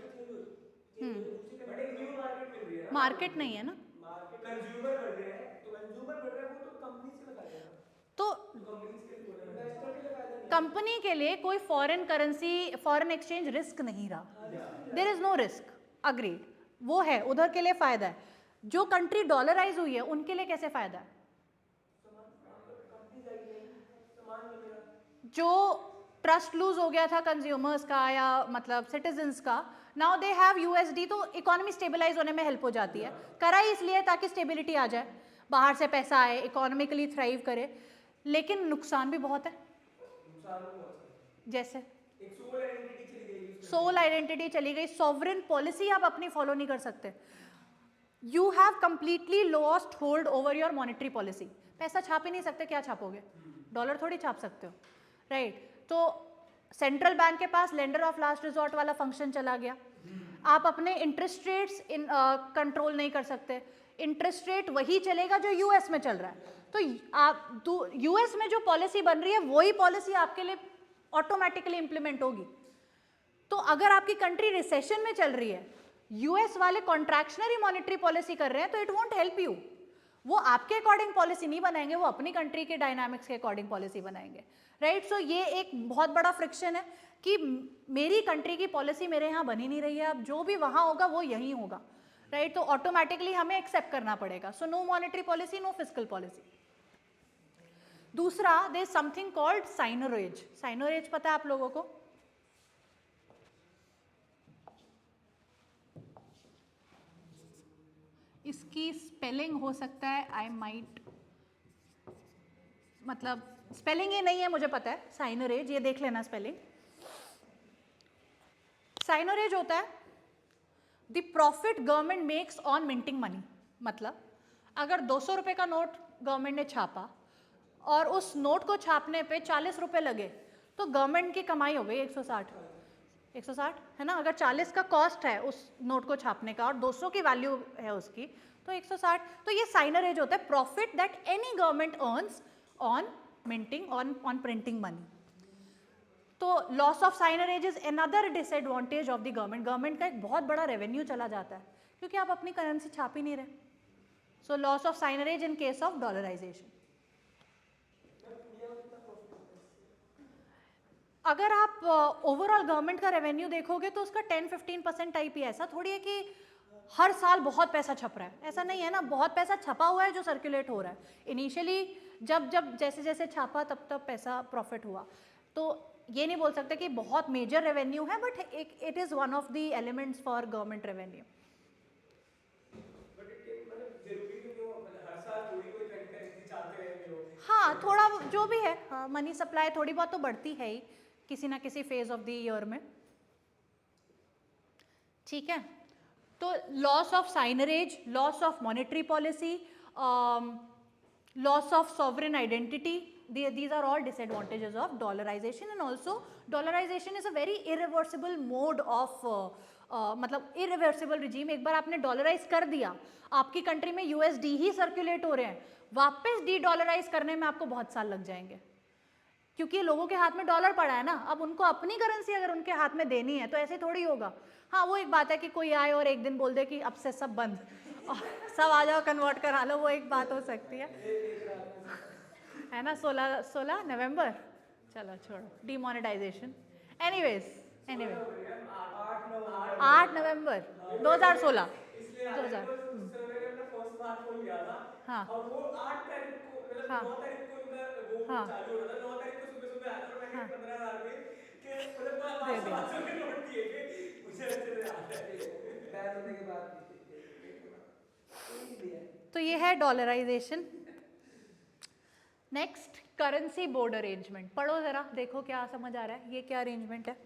चेंज हो, बट एक न्यू मार्केट मिल रही है ना, मार्केट नहीं है ना, मार्केट कंज्यूमर बढ़ रहे हैं, तो कंज्यूमर बढ़ रहा है वो तो कंपनी से लगा देगा, तो कंपनी के लिए इन्वेस्टर के लिए फायदा नहीं। कंपनी के लिए कोई foreign currency, foreign exchange risk नहीं रहा, there is no risk, agreed, वो है उधर के लिए फायदा है। जो कंट्री डॉलराइज हुई है उनके लिए कैसे फायदा है? जो ट्रस्ट लूज हो गया था कंज्यूमर्स का या मतलब सिटीजन्स का, नाउ दे हैव यूएसडी, तो इकोनॉमी स्टेबलाइज होने में हेल्प हो जाती है। करा ही इसलिए ताकि स्टेबिलिटी आ जाए, बाहर से पैसा आए, इकोनॉमिकली थ्राइव करे, लेकिन नुकसान भी बहुत है। जैसे एक सोल आइडेंटिटी चली गई, सोल आइडेंटिटी चली गई, सॉवरेन पॉलिसी आप अपनी फॉलो नहीं कर सकते, you have completely lost hold over your monetary policy. पैसा छाप ही नहीं सकते, क्या छापोगे? डॉलर थोड़ी छाप सकते हो, राइट? तो सेंट्रल बैंक के पास लेंडर ऑफ लास्ट रिजॉर्ट वाला फंक्शन चला गया, आप अपने इंटरेस्ट रेट्स कंट्रोल नहीं कर सकते, इंटरेस्ट रेट वही चलेगा जो यूएस में चल रहा है, तो आप यूएस में जो पॉलिसी बन रही है वही पॉलिसी आपके लिए ऑटोमेटिकली इंप्लीमेंट होगी। तो अगर आपकी कंट्री रिसेशन में चल रही है, यूएस वाले कॉन्ट्रैक्शनरी मॉनेटरी पॉलिसी कर रहे हैं, तो इट वोंट हेल्प यू, वो आपके अकॉर्डिंग पॉलिसी नहीं बनाएंगे, वो अपनी कंट्री के डायनामिक्स के अकॉर्डिंग पॉलिसी बनाएंगे, राइट? सो ये एक बहुत बड़ा फ्रिक्शन है कि मेरी कंट्री की पॉलिसी मेरे यहाँ बनी नहीं रही है, अब जो भी वहाँ होगा वो यहीं होगा, राइट? तो ऑटोमेटिकली हमें एक्सेप्ट करना पड़ेगा। So no monetary policy, no fiscal policy. दूसरा, there is something called seigniorage. Seigniorage पता है आप लोगों को? इसकी स्पेलिंग हो सकता है आई माइट, मतलब स्पेलिंग ये नहीं है मुझे पता है, साइनोरेज, ये देख लेना स्पेलिंग। साइनोरेज होता है the profit government makes on minting money. मतलब अगर 200 रुपये का नोट गवर्नमेंट ने छापा और उस नोट को छापने पे 40 रुपये लगे, तो गवर्नमेंट की कमाई हो गई 160 है ना। अगर 40 का कॉस्ट है उस नोट को छापने का और 200 की वैल्यू है उसकी, तो 160। तो ये साइनरेज होता है, profit that any government earns on minting, on printing money. तो loss of seigniorage is another disadvantage of the government. Government का एक बहुत बड़ा रेवेन्यू चला जाता है क्योंकि आप अपनी करेंसी छाप ही नहीं रहे। So loss of seigniorage in case of dollarisation. अगर आप ओवरऑल गवर्नमेंट का रेवेन्यू देखोगे तो उसका 10-15% टाइप ही है। ऐसा थोड़ी है कि हर साल बहुत पैसा छप रहा है, ऐसा नहीं है ना। बहुत पैसा छपा हुआ है जो सर्कुलेट हो रहा है। इनिशियली जब जैसे जैसे छापा तब तब पैसा प्रॉफिट हुआ। तो ये नहीं बोल सकते कि बहुत मेजर रेवेन्यू है, but it is one of the elements for government revenue. हाँ, थोड़ा जो भी है, हाँ, मनी सप्लाई थोड़ी बहुत तो बढ़ती है ही किसी ना किसी फेज ऑफ द ईयर में, ठीक है। तो loss of seigniorage, loss of monetary policy, loss of sovereign identity, these are all disadvantages of dollarization. And also dollarization is a very irreversible mode of मतलब irreversible regime। एक बार आपने डॉलराइज कर दिया, आपकी कंट्री में यूएसडी ही सर्कुलेट हो रहे हैं, वापस डी डॉलराइज करने में आपको बहुत साल लग जाएंगे क्योंकि लोगों के हाथ में डॉलर पड़ा है ना। अब उनको अपनी करेंसी अगर उनके हाथ में देनी है तो ऐसे थोड़ी होगा। हाँ, वो एक बात है कि कोई आए और एक दिन बोल दे कि अब से सब बंद और सब आ जाओ कन्वर्ट करा लो, वो एक बात हो सकती है ना। 16 नवंबर चलो छोड़ो, डिमोनेटाइजेशन। एनीवेज 8 8 नवंबर 2016। इसलिए 2000 सोने ने अपना फर्स्ट स्मार्टफोन लिया था। हाँ और वो 8 तारीख को मतलब हाँ 9 तारीख को उनका वो हाँ चालू हो रहा था। 9 तारीख को सुबह सुबह आया था और मैंने हाँ 15,000 रुपए के मतलब दे दिया। 500 के नोट दिए थे। मुझे अच्छे से याद है। बैन होने के बाद तो ये है dollarization. Next currency board arrangement, पढ़ो जरा, देखो क्या समझ आ रहा है, ये क्या अरेंजमेंट है।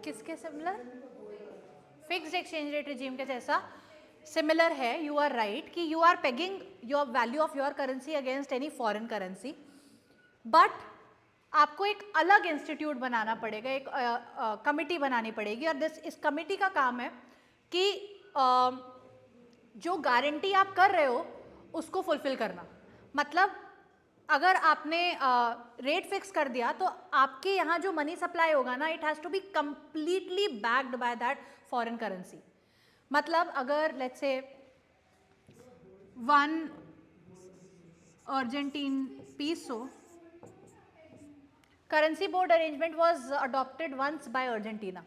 किसके similar? Fixed exchange rate regime के जैसा सिमिलर है। यू आर राइट कि you are pegging your value of your currency against any foreign currency, but आपको एक अलग इंस्टीट्यूट बनाना पड़ेगा, एक कमिटी बनानी पड़ेगी, और इस कमिटी का काम है कि जो गारंटी आप कर रहे हो उसको फुलफिल करना। मतलब अगर आपने रेट फिक्स कर दिया तो आपके यहाँ जो मनी सप्लाई होगा ना, it has to be completely backed by that foreign currency. मतलब अगर let's say 1 Argentine peso, currency board arrangement was adopted once by Argentina.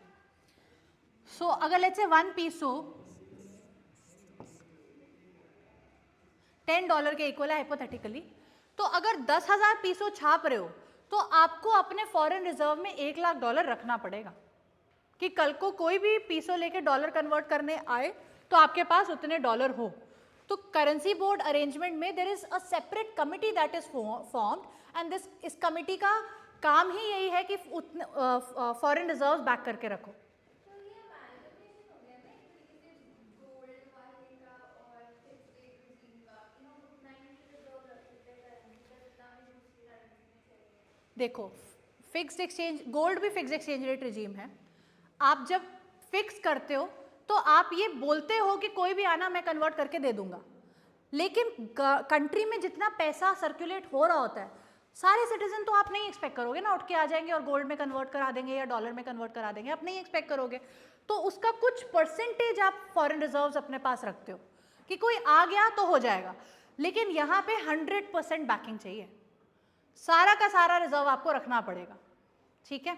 So अगर लेट्स से 1 पीसो $10 के इक्वल है हाइपोथेटिकली, तो अगर 10,000 पीसो छाप रहे हो तो आपको अपने फॉरेन रिजर्व में $1,00,000 रखना पड़ेगा कि कल को कोई भी पीसो लेके डॉलर कन्वर्ट करने आए तो आपके पास उतने डॉलर हो। तो करेंसी बोर्ड अरेंजमेंट में there is a separate committee that is formed and इस कमिटी का काम ही यही है कि फॉरेन रिजर्व्स बैक करके रखो। देखो फिक्स्ड एक्सचेंज, गोल्ड भी फिक्स्ड एक्सचेंज रेट रिजीम है। आप जब फिक्स करते हो तो आप ये बोलते हो कि कोई भी आना मैं कन्वर्ट करके दे दूंगा, लेकिन कंट्री में जितना पैसा सर्कुलेट हो रहा होता है, सारे सिटीजन तो आप नहीं एक्सपेक्ट करोगे ना उठ के आ जाएंगे और गोल्ड में कन्वर्ट करा देंगे या डॉलर में कन्वर्ट करा देंगे, आप नहीं एक्सपेक्ट करोगे। तो उसका कुछ परसेंटेज आप फॉरेन रिजर्व्स अपने पास रखते हो कि कोई आ गया तो हो जाएगा, लेकिन यहाँ पे 100% बैकिंग चाहिए, सारा का सारा रिजर्व आपको रखना पड़ेगा। ठीक है,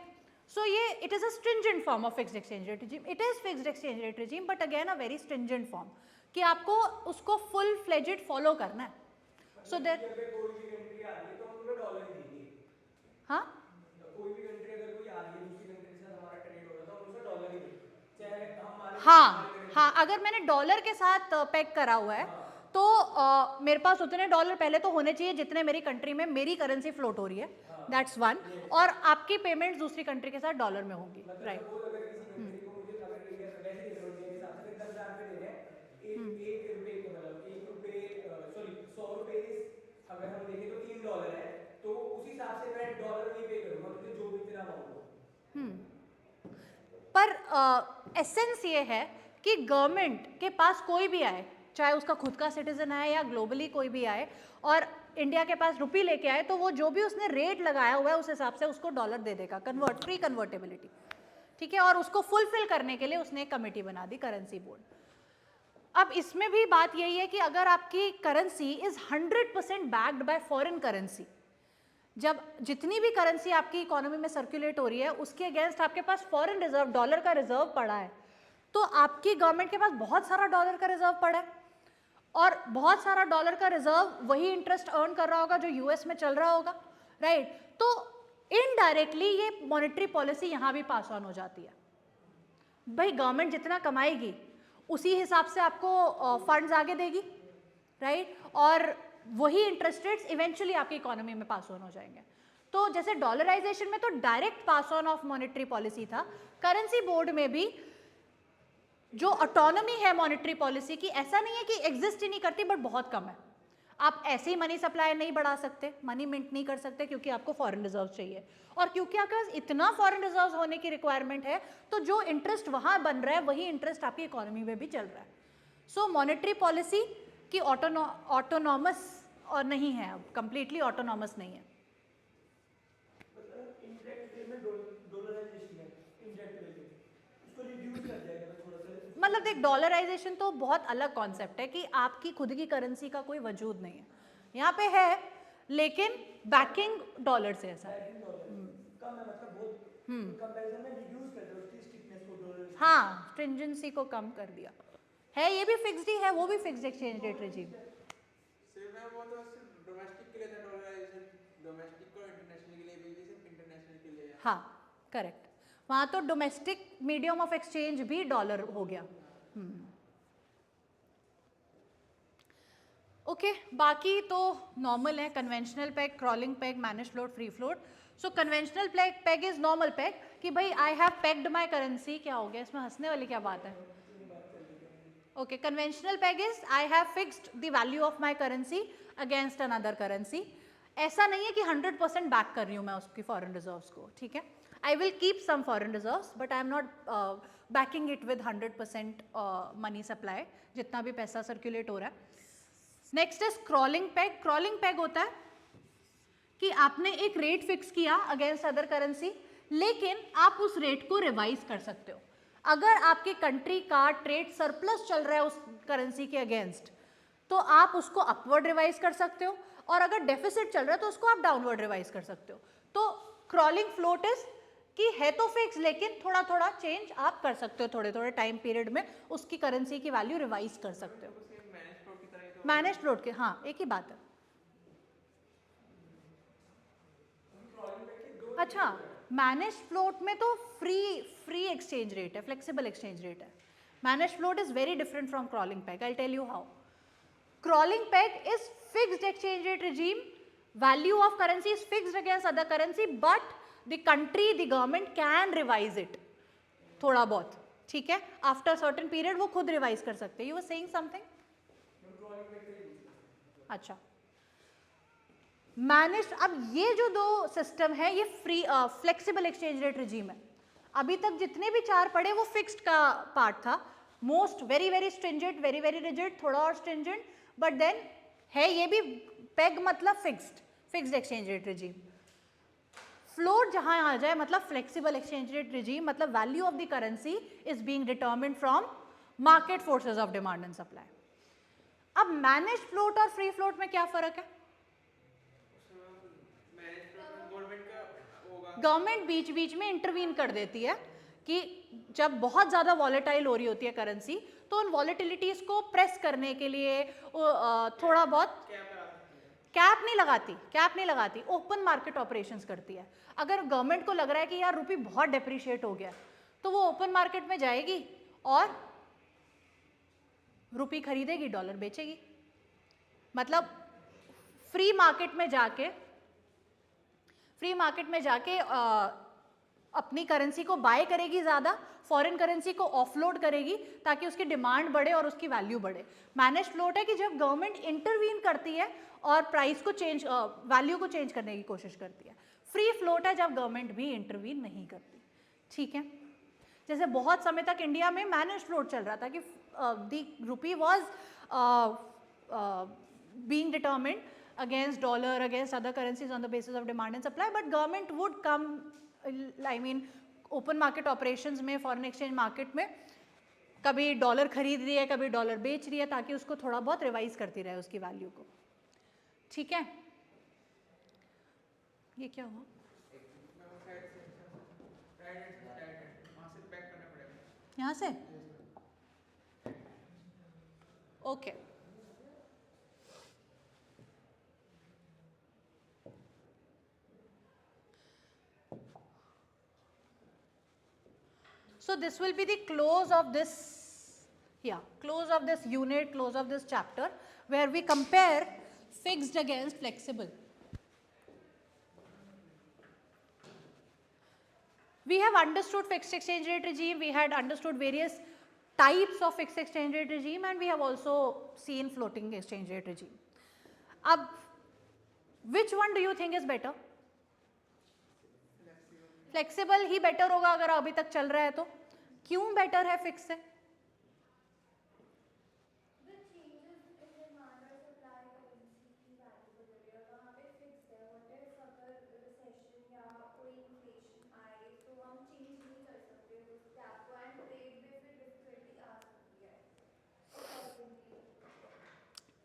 सो ये it is a stringent form of fixed exchange rate regime. It is fixed exchange rate regime but again a very stringent form कि आपको उसको फुल फ्लेजेड फॉलो करना है। सो दैट कोई भी कंट्री आ रही है तो हम उनको डॉलर ही देंगे। हाँ, कोई भी कंट्री अगर कोई आ रही है दूसरी कंट्री से हमारा ट्रेड हो रहा था, हम उसको डॉलर ही देंगे, चाहे हमारे हाँ, अगर मैंने डॉलर के साथ पैक करा हुआ है तो मेरे पास उतने डॉलर पहले तो होने चाहिए जितने मेरी कंट्री में मेरी करेंसी फ्लोट हो रही है, दैट्स वन, और आपकी पेमेंट दूसरी कंट्री के साथ डॉलर में होंगी, राइट। अगर किसी कंट्री को मुझे अगर इंडिया में वैसे ही करोड़ के हिसाब से 10,000 रुपए देने हैं, एक रुपए को मतलब 1 रुपए सॉरी 100 रुपए अगर हम देखें तो $3 है, तो उस हिसाब से मैं डॉलर नहीं पे करूंगा मुझे जो भी तेरा अमाउंट हो। पर एसेंस ये है कि गवर्नमेंट के पास कोई भी आए, चाहे उसका खुद का सिटीजन आए या ग्लोबली कोई भी आए और इंडिया के पास रुपी लेके आए, तो वो जो भी उसने रेट लगाया हुआ है उस हिसाब से उसको डॉलर दे देगा, फ्री कन्वर्टेबिलिटी। ठीक है, और उसको फुलफिल करने के लिए उसने एक कमेटी बना दी, करेंसी बोर्ड। अब इसमें भी बात यही है कि अगर आपकी currency is 100% backed by foreign currency, जब जितनी भी करेंसी आपकी इकोनॉमी में सर्कुलेट हो रही है उसके अगेंस्ट आपके पास फॉरेन रिजर्व डॉलर का रिजर्व पड़ा है, तो आपकी गवर्नमेंट के पास बहुत सारा डॉलर का रिजर्व पड़ा है और बहुत सारा डॉलर का रिजर्व वही इंटरेस्ट अर्न कर रहा होगा जो यूएस में चल रहा होगा, राइट। तो इनडायरेक्टली ये मॉनेटरी पॉलिसी यहाँ भी पास ऑन हो जाती है। भाई गवर्नमेंट जितना कमाएगी उसी हिसाब से आपको फंड्स आगे देगी, राइट, और वही इंटरेस्ट रेट्स इवेंचुअली आपकी इकोनॉमी में पास ऑन हो जाएंगे। तो जैसे डॉलराइजेशन में तो direct pass on off monetary policy था, करेंसी बोर्ड में भी जो ऑटोनॉमी है मॉनेटरी पॉलिसी की, ऐसा नहीं है कि एग्जिस्ट ही नहीं करती, बट बहुत कम है। आप ऐसे ही मनी सप्लाई नहीं बढ़ा सकते, मनी मिंट नहीं कर सकते, क्योंकि आपको फॉरेन रिजर्व चाहिए, और क्योंकि आपके पास इतना फॉरेन रिजर्व होने की रिक्वायरमेंट है, तो जो इंटरेस्ट वहाँ बन रहा है वही इंटरेस्ट आपकी इकोनॉमी में भी चल रहा है। सो मॉनेटरी पॉलिसी की ऑटोनॉमस और नहीं है, अब कंप्लीटली ऑटोनॉमस नहीं है। इंडायरेक्ट वे में डॉलराइजेशन है, इंडायरेक्ट वे में उसको रिड्यूस कर जाएगा थोड़ा सा। मतलब देख, डॉलराइजेशन तो बहुत अलग कॉन्सेप्ट है कि आपकी खुद की करेंसी का कोई वजूद नहीं है, यहाँ पे है लेकिन बैकिंग डॉलर से ऐसा है। कम है, मतलब बहुत कंपैरिजन में रिड्यूस कर दो उसकी स्टिफनेस को डॉलर। हाँ, स्ट्रिंजेंसी को कम कर दिया है, ये भी फिक्स्ड ही है, वो भी फिक्स्ड एक्सचेंज रेट रिजीम। सिर्फ मैं वो तो सिर्फ डोमेस्टिक के लिए था डॉलराइजेशन, डोमेस्टिक को इंटरनेशनल के लिए भी सिर्फ इंटरनेशनल के लिए है। हाँ करेक्ट, वहाँ तो डोमेस्टिक मीडियम ऑफ एक्सचेंज भी डॉलर हो गया। ओके, बाकी तो नॉर्मल है, conventional peg, crawling peg, manage float, free float. So conventional peg is normal peg कि भाई I have pegged my currency, क्या हो गया इसमें हंसने वाली क्या बात है? Okay, conventional peg is I have fixed the value of my currency against another currency. ऐसा नहीं है कि 100% बैक कर रही हूँ मैं उसकी फॉरेन रिजर्व्स को, ठीक है, I will keep some foreign reserves, but I am not backing it with 100% money supply, जितना भी पैसा सर्कुलेट हो रहा है। Next is crawling peg. Crawling peg होता है कि आपने एक रेट फिक्स किया अगेंस्ट अदर करेंसी, लेकिन आप उस रेट को रिवाइज कर सकते हो। अगर आपकी कंट्री का ट्रेड सरप्लस चल रहा है उस करेंसी के अगेंस्ट, तो आप उसको अपवर्ड रिवाइज कर सकते हो, और अगर डेफिसिट चल रहा है तो उसको आप डाउनवर्ड रिवाइज कर सकते हो। तो क्रॉलिंग फ्लोट इज कि है तो फिक्स, लेकिन थोड़ा थोड़ा चेंज आप कर सकते हो, थोड़े थोड़े टाइम पीरियड में उसकी करेंसी की वैल्यू रिवाइज कर सकते हो। मैनेज फ्लोट के, हाँ एक ही बात है। अच्छा, मैनेज फ्लोट में तो फ्री एक्सचेंज रेट है, फ्लेक्सिबल एक्सचेंज रेट है। Manage float is very different from crawling peg, I tell you how. Crawling peg is fixed exchange rate regime, value of currency is fixed against other currency, but the country, the government can revise it थोड़ा बहुत, ठीक है, आफ्टर सर्टेन पीरियड वो खुद रिवाइज कर सकते हैं। You were saying something? अच्छा, मैनेज, अब ये जो दो सिस्टम है ये free flexible exchange rate regime है। अभी तक जितने भी चार पढ़े वो फिक्स्ड का पार्ट था, most very very stringent, very very rigid, थोड़ा और स्ट्रिंजेंट, बट देन है ये भी पेग मतलब fixed exchange rate regime. Float जहां आ जाए मतलब फ्लेक्सिबल एक्सचेंज रेट रिजीम, मतलब value of the currency is being determined from market forces of demand and supply. अब मैनेज फ्लोट और फ्री फ्लोट में क्या फर्क है? गवर्नमेंट बीच बीच में इंटरवीन कर देती है कि जब बहुत ज़्यादा वॉलेटाइल हो रही होती है करेंसी, तो उन वॉलेटिलिटीज़ को प्रेस करने के लिए थोड़ा बहुत कैप नहीं लगाती, ओपन मार्केट ऑपरेशंस करती है। अगर गवर्नमेंट को लग रहा है कि यार रुपी बहुत डेप्रिशिएट हो गया, तो वो ओपन मार्केट में जाएगी और रुपी खरीदेगी, डॉलर बेचेगी। मतलब फ्री मार्केट में जाके अपनी करेंसी को बाय करेगी ज़्यादा, फॉरेन करेंसी को ऑफलोड करेगी ताकि उसकी डिमांड बढ़े और उसकी वैल्यू बढ़े। मैनेज फ्लोट है कि जब गवर्नमेंट इंटरवीन करती है और प्राइस को चेंज, वैल्यू को चेंज करने की कोशिश करती है। फ्री फ्लोट है जब गवर्नमेंट भी इंटरवीन नहीं करती, ठीक है। जैसे बहुत समय तक इंडिया में मैनेज फ्लोट चल रहा था कि the rupee was being determined against dollar, against other currencies on the basis of demand and supply, but government would come, I mean open market operations में, foreign exchange market में कभी डॉलर खरीद रही है, कभी डॉलर बेच रही है, ताकि उसको थोड़ा बहुत रिवाइज करती रहे उसकी वैल्यू को, ठीक है। ये क्या हुआ? यहाँ से? Okay, so this will be the close of this, close of this unit, close of this chapter, where we compare fixed against flexible. We have understood fixed exchange rate regime, we had understood various types of fixed exchange rate regime, and we have also seen floating exchange rate regime. अब which one do you think is better? Flexible he better होगा अगर अभी तक चल रहा है तो। क्यों बेटर है फिक्स से?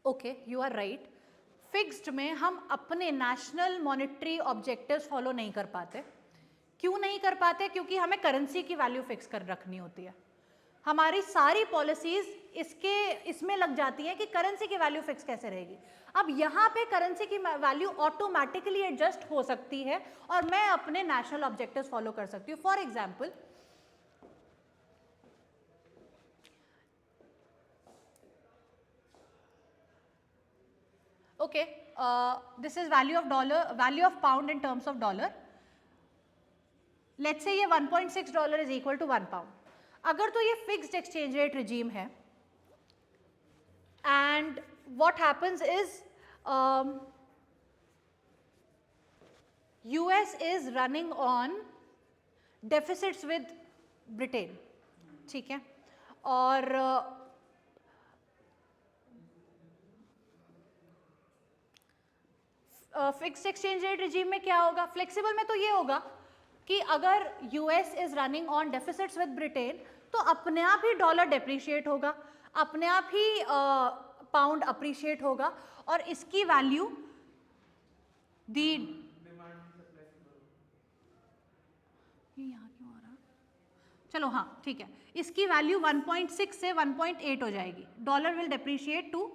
Okay, you are right. Fixed में हम अपने नेशनल मॉनेटरी ऑब्जेक्टिव्स फॉलो नहीं कर पाते। क्यों नहीं कर पाते? क्योंकि हमें करेंसी की वैल्यू फिक्स कर रखनी होती है। हमारी सारी पॉलिसीज इसमें लग जाती हैं कि करेंसी की वैल्यू फिक्स कैसे रहेगी। अब यहाँ पे करेंसी की वैल्यू ऑटोमेटिकली एडजस्ट हो सकती है और मैं अपने नेशनल ऑब्जेक्टिव्स फॉलो कर सकती हूँ। For example, okay, this is value of pound in terms of dollar. Let's say ये $1.6 is equal to 1 pound. अगर तो ये फिक्स्ड एक्सचेंज रेट रिजीम है and what happens is US is running on deficits with Britain, ठीक है, और फिक्स्ड एक्सचेंज रेट रिजीम में क्या होगा? फ्लेक्सिबल में तो ये होगा कि अगर US is running on deficits with Britain तो अपने आप ही डॉलर डेप्रिशिएट होगा, अपने आप ही पाउंड अप्रिशिएट होगा और इसकी वैल्यू दी यहाँ क्यों आ रहा? चलो हाँ ठीक है, इसकी वैल्यू 1.6 से 1.8 हो जाएगी। Dollar will depreciate to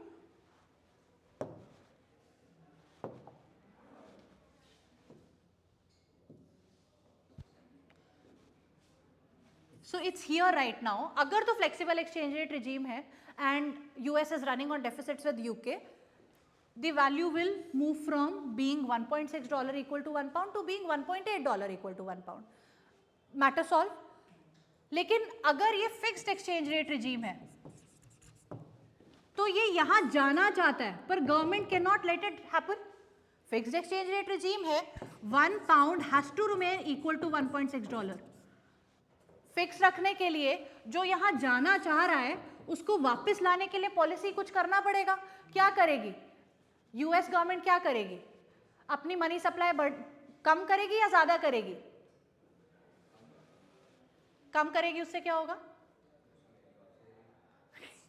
so it's here right now. अगर तो फ्लेक्सिबल एक्सचेंज रेट रिजीम है and US is running on deficits with UK, the value will move from being $1.6 equal to 1 pound to being $1.8 equal to 1 pound. Matter solve. लेकिन अगर ये फिक्स्ड एक्सचेंज रेट रिजीम है तो ये यहाँ जाना चाहता है पर government can not let it happen. Fixed exchange rate regime है, 1 pound has to remain equal to $1.6। Fix रखने के लिए जो यहाँ जाना चाह रहा है उसको वापस लाने के लिए पॉलिसी कुछ करना पड़ेगा। क्या करेगी यूएस गवर्नमेंट? क्या करेगी? अपनी मनी सप्लाई कम करेगी या ज्यादा करेगी? कम करेगी। उससे क्या होगा?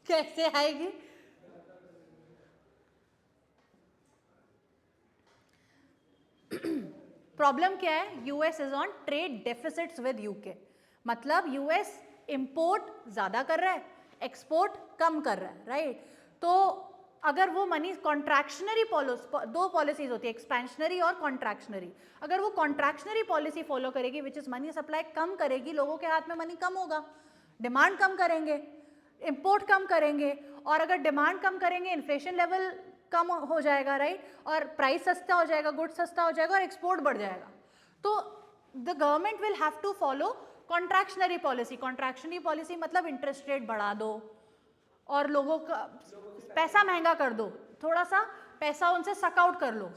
कैसे आएगी? प्रॉब्लम क्या है? US is on trade deficits with UK, मतलब यूएस इंपोर्ट ज्यादा कर रहा है, एक्सपोर्ट कम कर रहा है, राइट? तो अगर वो मनी कॉन्ट्रैक्शनरी दो पॉलिसीज होती है, एक्सपेंशनरी और कॉन्ट्रैक्शनरी। अगर वो कॉन्ट्रैक्शनरी पॉलिसी फॉलो करेगी विच इज मनी सप्लाई कम करेगी, लोगों के हाथ में मनी कम होगा, डिमांड कम करेंगे, इंपोर्ट कम करेंगे, और अगर डिमांड कम करेंगे इन्फ्लेशन लेवल कम हो जाएगा, राइट? और प्राइस सस्ता हो जाएगा, गुड सस्ता हो जाएगा और एक्सपोर्ट बढ़ जाएगा। तो the government will have to follow contractionary policy. Contractionary policy मतलब इंटरेस्ट रेट बढ़ा दो और लोगों का पैसा महंगा कर दो, थोड़ा सा पैसा उनसे सक आउट कर लो,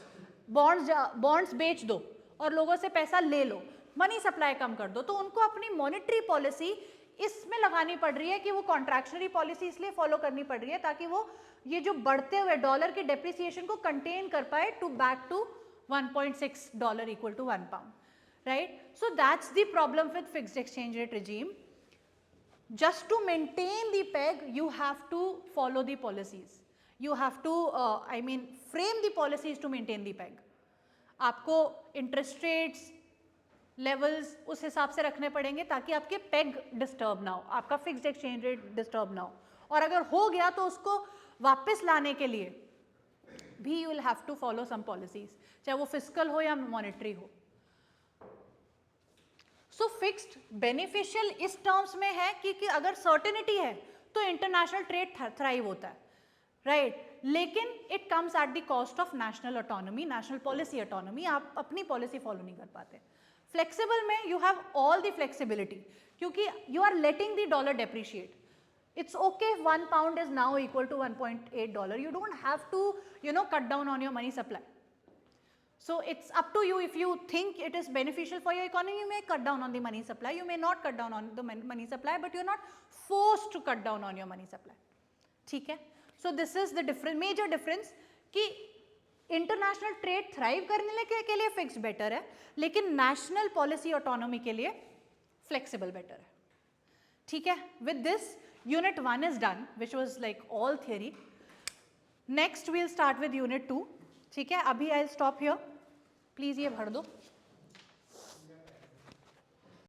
बॉन्ड्स बेच दो और लोगों से पैसा ले लो, मनी सप्लाई कम कर दो। तो उनको अपनी मॉनेटरी पॉलिसी इसमें लगानी पड़ रही है कि वो कॉन्ट्रैक्शनरी पॉलिसी इसलिए फॉलो करनी पड़ रही है ताकि वो ये जो बढ़ते हुए डॉलर के डेप्रिसिएशन को कंटेन कर पाए to back to $1.6 equal to 1 pound, right? So that's the problem with fixed exchange rate regime. Just to maintain the peg, you have to follow the policies. You have to, frame the policies to maintain the peg. आपको interest rates, levels उस हिसाब से रखने पड़ेंगे ताकि आपके peg disturb ना हो, आपका fixed exchange rate disturb ना हो। और अगर हो गया तो उसको वापस लाने के लिए भी you will have to follow some policies, चाहे वो fiscal हो या monetary हो। सो फिक्स्ड बेनिफिशियल इस टर्म्स में है कि अगर सर्टेनिटी है तो इंटरनेशनल ट्रेड थ्राइव होता है, राइट? लेकिन it comes at the cost of national autonomy, national policy autonomy. आप अपनी पॉलिसी फॉलो नहीं कर पाते। फ्लेक्सिबल में you have all the flexibility क्योंकि you are letting the dollar depreciate, It's okay if £1 is now equal to $1.8. You don't have to, cut down on your money supply. So it's up to you. If you think it is beneficial for your economy, you may cut down on the money supply. You may not cut down on the money supply, but you're not forced to cut down on your money supply. ठीक है? So this is the major difference कि इंटरनेशनल ट्रेड थ्राइव करने के लिए फिक्स्ड बेटर है, लेकिन नेशनल पॉलिसी ऑटोनॉमी के लिए फ्लेक्सिबल बेटर है. ठीक है? With this unit 1 is done, which was like all theory. Next we'll start with unit 2. ठीक है? अभी I will stop here. Please ये भर दो.